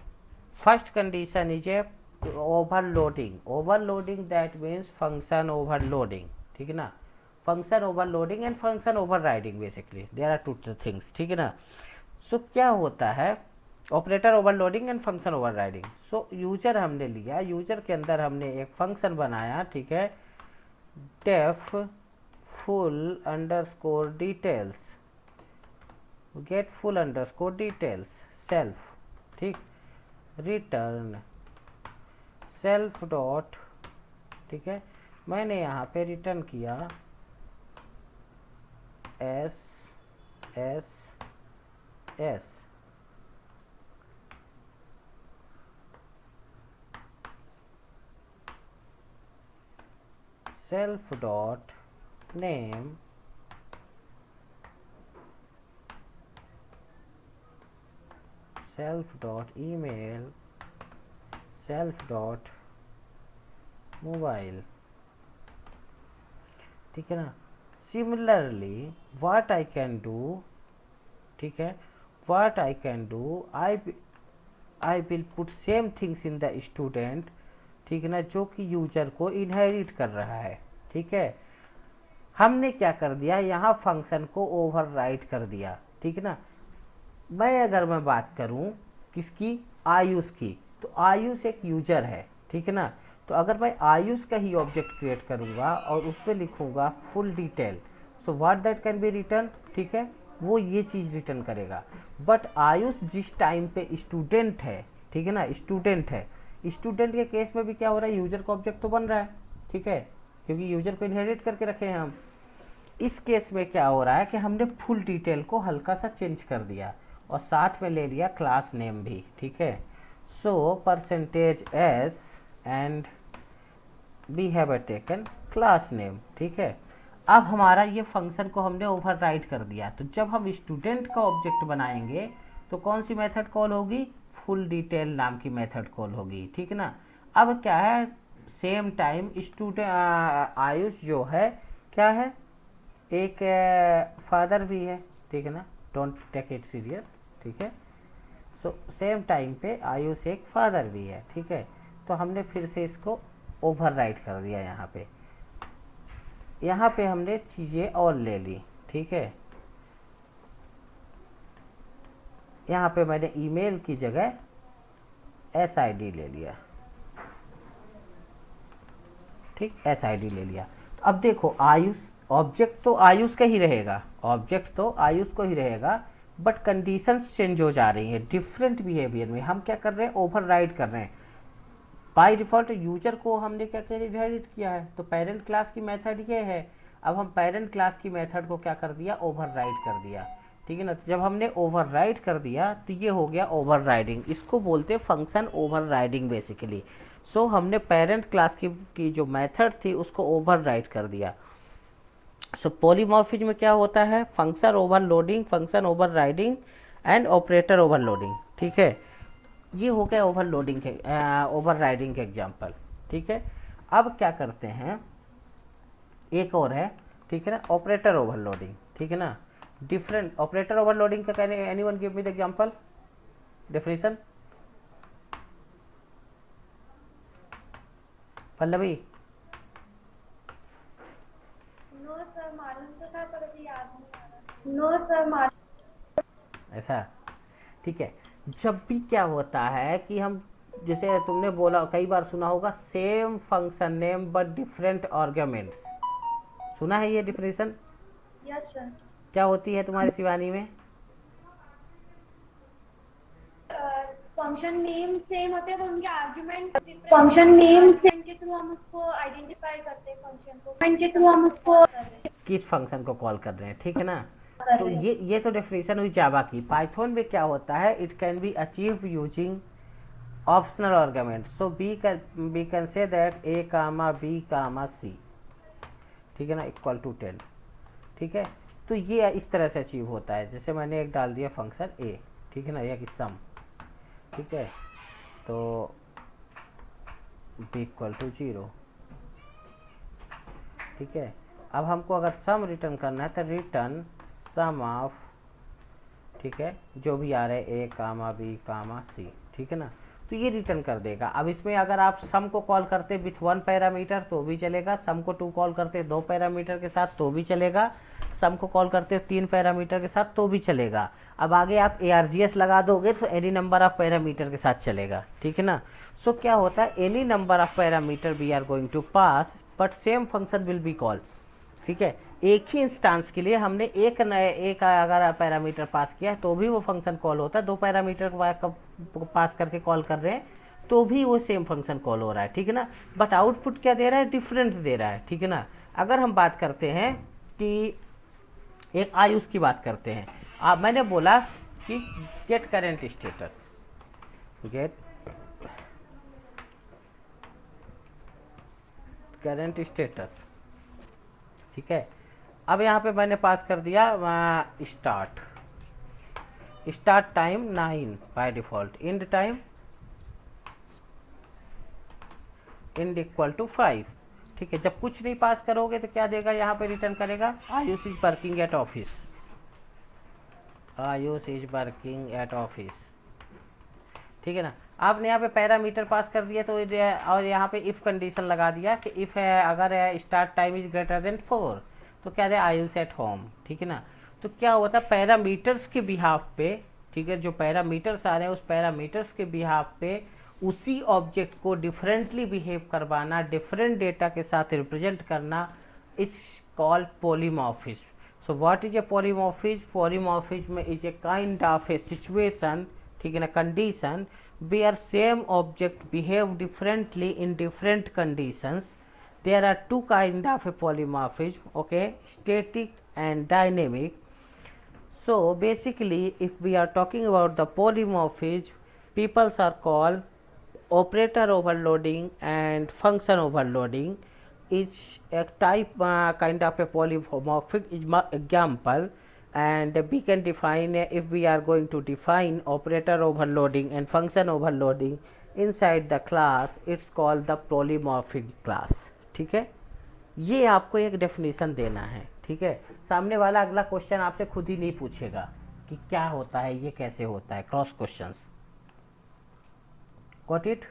first condition is a overloading, overloading that means function overloading, ठीक है ना। Function overloading and function overriding, basically there are two things, ठीक है ना। सो क्या होता है, operator overloading and function overriding. So user हमने लिया, यूजर के अंदर हमने एक फंक्शन बनाया, ठीक है, def full underscore details, get full underscore details self, ठीक, रिटर्न सेल्फ डॉट, ठीक है। मैंने यहाँ पे रिटर्न किया S S S, self dot name self dot email self dot mobile, ठीक है ना। Similarly what I can do, ठीक है, what I can do, I will put same things in the student, ठीक है ना, जो कि यूजर को इनहेरिट कर रहा है, ठीक है। हमने क्या कर दिया, यहाँ फंक्शन को ओवरराइट कर दिया, ठीक है ना। मैं अगर मैं बात करूँ किसकी, आयुष की। तो आयुष एक यूजर है, ठीक है ना। तो अगर मैं आयुष का ही ऑब्जेक्ट क्रिएट करूँगा और उसमें लिखूँगा full detail, so what that can be return, ठीक है, वो ये चीज़ रिटर्न करेगा। बट आयुष जिस टाइम पे स्टूडेंट है, ठीक है ना, स्टूडेंट है, स्टूडेंट के केस में भी क्या हो रहा है, यूजर का ऑब्जेक्ट तो बन रहा है, ठीक है, क्योंकि यूजर को इनहेरिट करके रखे हैं हम। इस केस में क्या हो रहा है कि हमने फुल डिटेल को हल्का सा चेंज कर दिया और साथ में ले लिया क्लास नेम भी, ठीक है। So percentage S and we have taken class name, ठीक है। अब हमारा ये फंक्शन को हमने ओवरराइड कर दिया। तो जब हम स्टूडेंट का ऑब्जेक्ट बनाएंगे तो कौन सी मेथड कॉल होगी, फुल डिटेल नाम की मेथड कॉल होगी, ठीक है ना। अब क्या है, सेम टाइम स्टूडेंट आयुष जो है क्या है, एक फादर भी है, ठीक है ना, डोंट टेक इट सीरियस, ठीक है। सो सेम टाइम पे आयुष एक फादर भी है, ठीक है। तो हमने फिर से इसको ओवरराइट कर दिया। यहाँ पे हमने चीज़ें और ले ली, ठीक है। यहाँ पे मैंने ईमेल की जगह SID ले लिया, ठीक, SID ले लिया। तो अब देखो आयुष ऑब्जेक्ट तो आयुष का ही रहेगा, ऑब्जेक्ट तो आयुष को ही रहेगा, बट कंडीशंस चेंज हो जा रही हैं डिफरेंट बिहेवियर में। हम क्या कर रहे हैं, ओवरराइड कर रहे हैं। बाय डिफ़ॉल्ट यूजर को हमने क्या किया, इनहेरिट किया है, तो पेरेंट क्लास की मेथड ये है। अब हम पेरेंट क्लास की मेथड को क्या कर दिया, ओवरराइड कर दिया, ठीक है ना। जब हमने ओवरराइड कर दिया तो ये हो गया ओवरराइडिंग, इसको बोलते हैं फंक्शन ओवरराइडिंग बेसिकली। सो हमने पेरेंट क्लास की जो मेथड थी उसको ओवरराइड कर दिया। सो पॉलीमॉर्फिज्म में क्या होता है, function overloading, function overriding and operator overloading, ठीक है। ये हो गया ओवरलोडिंग के ओवरराइडिंग के एग्जांपल, ठीक है। अब क्या करते हैं, एक और है, ठीक है ना, ऑपरेटर ओवरलोडिंग, ठीक है ना। डिफरेंट ऑपरेटर ओवरलोडिंग का कहने, anyone give me the example, definition, Pallavi. No sir, मालूम तो था पर अभी याद नहीं आ रहा। नो सर, मालूम। ऐसा, ठीक है। जब भी क्या होता है कि हम, जैसे तुमने बोला, कई बार सुना होगा, same function name but different arguments, सुना है ये डिफिनेशन? Yes sir. क्या होती है तुम्हारे शिवानी में? फंक्शन नेम सेम होते हैं तो उनके arguments different, function name same के थ्रू हम उसको आइडेंटिफाई करते हैं, फंक्शन को के थ्रू हम उसको किस फंक्शन को कॉल कर रहे हैं, ठीक है ना। तो ये तो डेफिनेशन हुई जावा की। पाइथन में क्या होता है, it can be achieve using optional argument. So we can say that a, b, c, ठीक है ना, इक्वल टू 10, ठीक है। तो ये इस तरह से अचीव होता है। जैसे मैंने एक डाल दिया फंक्शन a, ठीक है ना, या कि सम, ठीक है, तो b इक्वल टू 0, ठीक है। अब हमको अगर सम रिटर्न करना है तो रिटर्न सम ऑफ, ठीक है, जो भी आ रहा है a, b, c, ठीक है ना। तो ये रिटर्न कर देगा। अब इसमें अगर आप सम को कॉल करते विथ 1 पैरामीटर तो भी चलेगा, सम को 2 कॉल करते 2 पैरामीटर के साथ तो भी चलेगा, सम को कॉल करते 3 पैरामीटर के साथ तो भी चलेगा। अब आगे आप ARGS लगा दोगे तो एनी नंबर ऑफ पैरामीटर के साथ चलेगा, ठीक है ना। सो क्या होता है, any number of parameter we are going to pass but same function will be call, ठीक है। एक ही इंस्टांस के लिए हमने एक अगर पैरामीटर पास किया तो भी वो फंक्शन कॉल होता है, 2 पैरामीटर को पास करके कॉल कर रहे हैं तो भी वो सेम फंक्शन कॉल हो रहा है, ठीक है ना। बट आउटपुट क्या दे रहा है, डिफरेंट दे रहा है, ठीक है ना। अगर हम बात करते हैं कि एक आयुष की बात करते हैं, मैंने बोला कि get current status, get current status, ठीक है। अब यहाँ पे मैंने पास कर दिया start time 9 by default, end time end equal to 5, ठीक है। जब कुछ नहीं पास करोगे तो क्या देगा, यहाँ पे रिटर्न करेगा Ayush is working at office, Ayush is working at office, ठीक है ना। आपने यहाँ पे पैरामीटर पास कर दिया तो और यहाँ पे इफ कंडीशन लगा दिया कि इफ है अगर start time is greater than 4 तो क्या दे आयुष एट होम, ठीक है ना। तो क्या होता है पैरामीटर्स के बिहाफ पे, ठीक है, जो पैरामीटर्स आ रहे हैं उस पैरामीटर्स के बिहाफ पे उसी ऑब्जेक्ट को डिफरेंटली बिहेव करवाना, डिफरेंट डेटा के साथ रिप्रेजेंट करना, it's called polymorphism. So what is a polymorphism? Polymorphism is a kind of A situation, ठीक है ना, condition where same object behave differently in different conditions. There are two kind of a polymorphism, okay, static and dynamic. So basically if we are talking about the polymorphism, peoples are called operator overloading and function overloading. Is a type kind of a polymorphic example, and we can define if we are going to define operator overloading and function overloading inside the class, it's called the polymorphic class. ठीक है, ये आपको एक definition देना है. ठीक है, सामने वाला अगला क्वेश्चन आपसे खुद ही नहीं पूछेगा कि क्या होता है, ये कैसे होता है. Cross questions. Got it?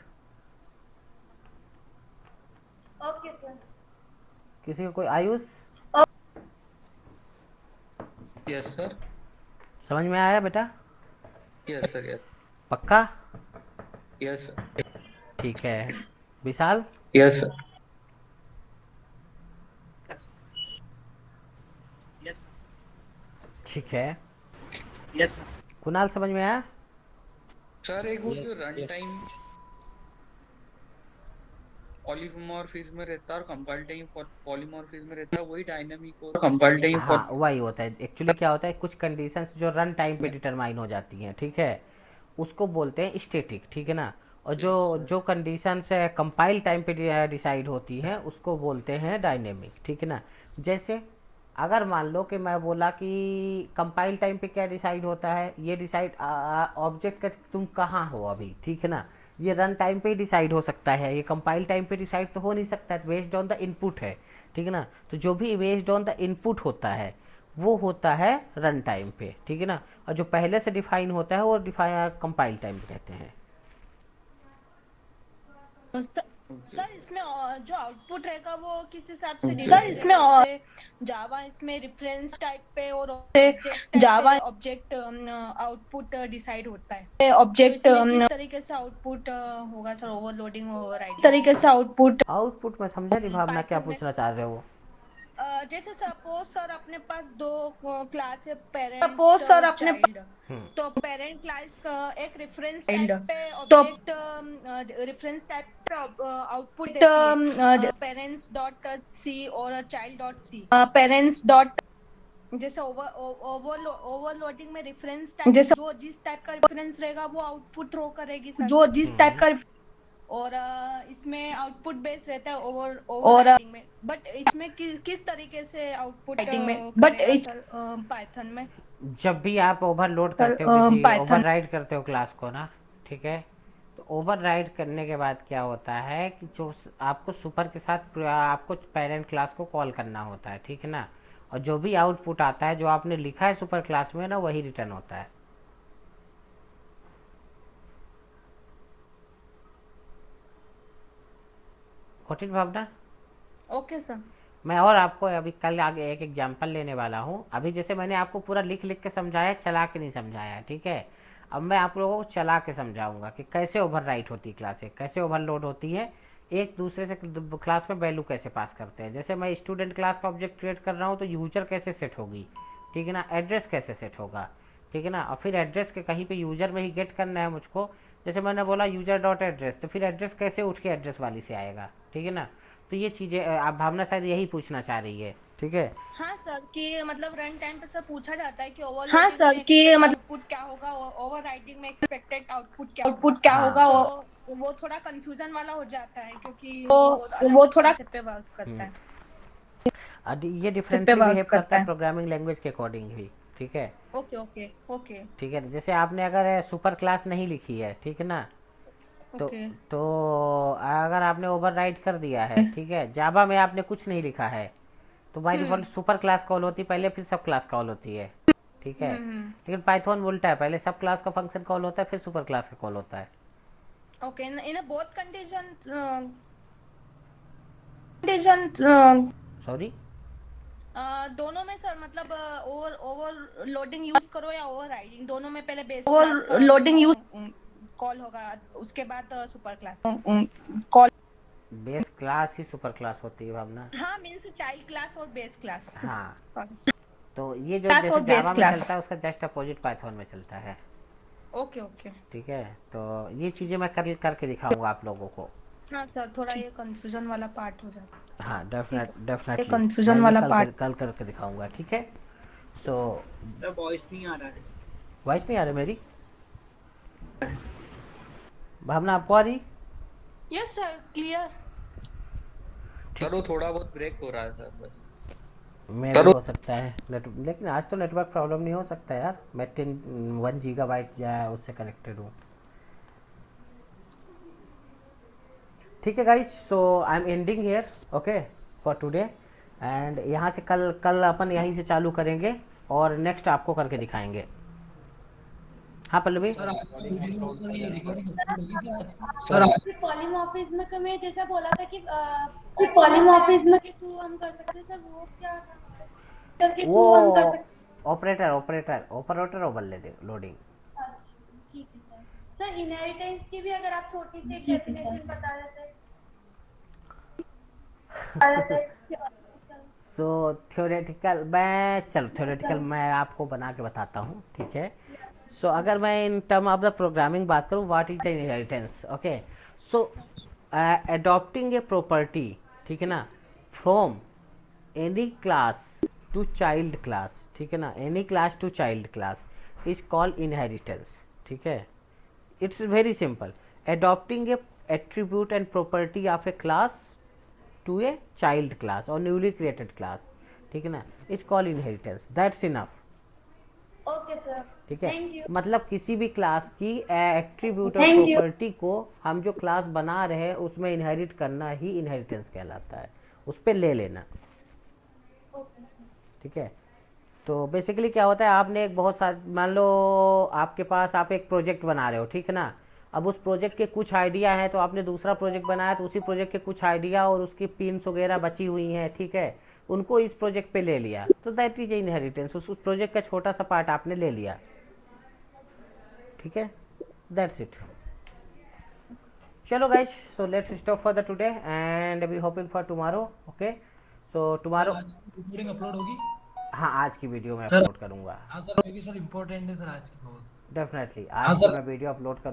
Okay sir. किसी को कोई? आयुष? Yes sir. समझ में आया बेटा? Yes sir. यस. पक्का? Yes sir. ठीक है. विशाल? Yes sir. यस. ठीक है. यस. कुणाल समझ में आया? सर एक वो जो रन टाइम पॉलीमॉर्फिज्म में रहता है और कंपाइल टाइम फॉर पॉलीमॉर्फिज्म में रहता है, वही डायनामिक और कंपाइल टाइम फॉर. हाँ, वही होता है. एक्चुअली क्या होता है, कुछ कंडीशंस जो रन टाइम पे डिटरमाइन हो जाती हैं, ठीक है, उसको बोलते हैं स्टैटिक. ठीक है ना, और जो कंडीशंस कंपाइल टाइम पे डिसाइड होती हैं उसको बोलते हैं डायनेमिक. ठीक है ना, जैसे अगर मान लो कि मैं बोला कि कंपाइल टाइम पे क्या डिसाइड होता है, ये डिसाइड ऑब्जेक्ट का तुम कहाँ हो अभी. ठीक है ना, ये रन टाइम पे ही डिसाइड हो सकता है, ये कंपाइल टाइम पे डिसाइड तो हो नहीं सकता, बेस्ड ऑन द इनपुट है. ठीक है ना, तो जो भी बेस्ड ऑन द इनपुट होता है वो होता है रन टाइम पे. ठीक है ना, और जो पहले से डिफाइन होता है वो कंपाइल टाइम पे कहते हैं. सर इसमें जो आउटपुट रहेगा वो किस हिसाब से? सर इसमें जावा इसमें रेफरेंस टाइप पे और जावा ऑब्जेक्ट आउटपुट डिसाइड होता है. ऑब्जेक्ट किस तरीके से आउटपुट होगा सर? ओवरलोडिंग ओवरराइडिंग तरीके से आउटपुट मैं समझा नहीं भावना क्या पूछना चाह रहे हो. जैसे सपोज सर अपने पास दो क्लास है, पेरेंट. सपोज सर अपने तो पेरेंट क्लास एक रेफरेंस टाइप पे ऑब्जेक्ट रेफरेंस टाइप पे आउटपुट पेरेंट्स डॉट सी और child dot C. Parents dot जैसे ओवरलोडिंग में रेफरेंस टाइप जो जिस टाइप का रेफरेंस रहेगा वो आउटपुट थ्रो करेगी सर, जो जिस टाइप का. और इसमें आउटपुट बेस रहता है ओवरराइडिंग में. बट इसमें किस तरीके से आउटपुट में? बट इस पाइथन में जब भी आप ओवरलोड करते हो, ओवरराइड करते हो क्लास को ना, ठीक है, तो ओवरराइड करने के बाद क्या होता है कि जो आपको सुपर के साथ आपको पेरेंट क्लास को कॉल करना होता है. ठीक है ना, और जो भी आउटपुट आता है जो आपने लिखा है सुपर क्लास में ना, वही रिटर्न होता है. कठिन भावना? Okay sir. मैं और आपको अभी कल आगे एक एग्जांपल लेने वाला हूँ. अभी जैसे मैंने आपको पूरा लिख लिख के समझाया, चला के नहीं समझाया. ठीक है, अब मैं आप लोगों को चला के समझाऊंगा कि कैसे ओवरराइट होती है क्लासें, कैसे ओवरलोड होती है, एक दूसरे से क्लास में वैल्यू कैसे पास करते हैं. जैसे मैं स्टूडेंट क्लास का ऑब्जेक्ट क्रिएट कर रहा हूँ तो यूजर कैसे सेट होगी. ठीक है ना, एड्रेस कैसे सेट होगा. ठीक है ना, और फिर एड्रेस के कहीं पे यूजर में ही गेट करना है मुझको. जैसे मैंने बोला यूजर डॉट एड्रेस, तो फिर एड्रेस कैसे उठ के एड्रेस वाली से आएगा. ठीक है ना, तो ये चीज़ें आप भावना शायद यही पूछना चाह रही है. ठीक है. हाँ सर, कि मतलब रन टाइम पे सर पूछा जाता है कि ओवरलोडिंग. हाँ सर, कि मतलब आउटपुट क्या होगा, ओवरराइडिंग में एक्सपेक्टेड आउटपुट क्या होगा. वो थोड़ा कंफ्यूजन वाला हो जाता है क्योंकि वो थोड़ा पे वर्क करता है. ये डिफरेंटली बिहेव करता है प्रोग्रामिंग लैंग्वेज के अकॉर्डिंग भी. ठीक है. Okay okay okay. ठीक है, जैसे आपने अगर सुपर क्लास नहीं लिखी है, ठीक है ना, तो अगर आपने ओवरराइड कर दिया है, ठीक है, जावा में आपने कुछ नहीं लिखा है, तो by default super class call होती है पहले, फिर सब क्लास कॉल होती है. ठीक है, लेकिन पाइथन उल्टा है, पहले सब क्लास का फंक्शन कॉल होता है, फिर सुपर क्लास का कॉल होता है. Okay. In both condition sorry दोनों में सर मतलब ओवरलोडिंग यूज करो या ओवर राइडिंग, दोनों में पहले बेस ओवरलोडिंग यूज कॉल होगा, उसके बाद super class call. Base class ही सुपर क्लास होती है भावना। हाँ मीन्स चाइल्ड क्लास और बेस क्लास। हाँ तो ये जो क्लास जैसे और जावा बेस में क्लास। चलता है उसका जस्ट अपोजिट पाइथन में चलता है। ओके ओके ठीक है, तो ये चीज़ें मैं करके दिखाऊंगा आप लोगों को। हाँ सर, थोड़ा ये कंफ्यूजन वाला पार्ट हो जाता है। हाँ ठीक है, डेफिनेटली कंफ्यूजन वाला पार्ट। कल करके दिखाऊंगा। ठीक है, सो वॉइस नहीं आ रहा है। वॉइस नहीं आ रही मेरी? भावना आपको आ रही? Yes sir, clear. सर वो थोड़ा बहुत ब्रेक हो रहा है सर बस। मेरा हो सकता है लेकिन आज तो नेटवर्क प्रॉब्लम नहीं हो सकता यार, मैं 1 गीगाबाइट जाए उससे कनेक्टेड हूँ। ठीक है guys, so I am ending here okay for today, and यहाँ से कल अपन यहीं से चालू करेंगे और नेक्स्ट आपको करके दिखाएंगे। हाँ पल्लवी सर आज का वीडियो सर ये रिकॉर्डिंग अपलोड होगी सर आज? सर पॉलीमॉर्फिज्म का मैं जैसा बोला था कि पॉलीमॉर्फिज्म के थ्रू हम कर सकते हैं सर, वो क्या था के वो थ्रू हम कर सकते ऑपरेटर ओवरलोडिंग। अच्छा ठीक है सर। सर इनहेरिटेंस की भी अगर आप छोटी सी एक डेफिनेशन बता देते। सो थ्योरेटिकल मैं आपको बना के बताता हूँ। ठीक है, सो अगर मैं in term of the programming बात करूँ, what is the inheritance? Okay, so adopting a property, ठीक है ना, from any class to child class, ठीक है ना, any class to child class is called inheritance. ठीक है, it's very simple, adopting a attribute and property of a class to a child class or newly created class, ठीक है ना, is called inheritance. That's enough. Okay sir, ठीक है, thank you. मतलब किसी भी क्लास की एट्रीब्यूट और Thank you. प्रॉपर्टी को हम जो क्लास बना रहे हैं उसमें इनहेरिट करना ही इनहेरिटेंस कहलाता है, उस पर ले लेना। ठीक है, तो बेसिकली क्या होता है, आपने एक बहुत सारा, मान लो आपके पास आप एक प्रोजेक्ट बना रहे हो, ठीक है ना, अब उस प्रोजेक्ट के कुछ आइडिया है तो आपने दूसरा प्रोजेक्ट बनाया तो उसी प्रोजेक्ट के कुछ आइडिया और उसकी पिन्स वगैरह बची हुई हैं, ठीक है, उनको इस प्रोजेक्ट पे ले लिया, तो दैट इज इनहेरिटेंस, उस प्रोजेक्ट का छोटा सा पार्ट आपने ले लिया। ठीक है, दैट्स इट। चलो guys, so let's stop for the today and we hoping for tomorrow. Okay, so tomorrow recording upload होगी? हाँ, आज की वीडियो मैं सर अपलोड करूंगा। हाँ सर, क्योंकि सर इम्पोर्टेंट है सर आज की बहुत। डेफिनेटली हाँ आज की सर। मैं वीडियो अपलोड कर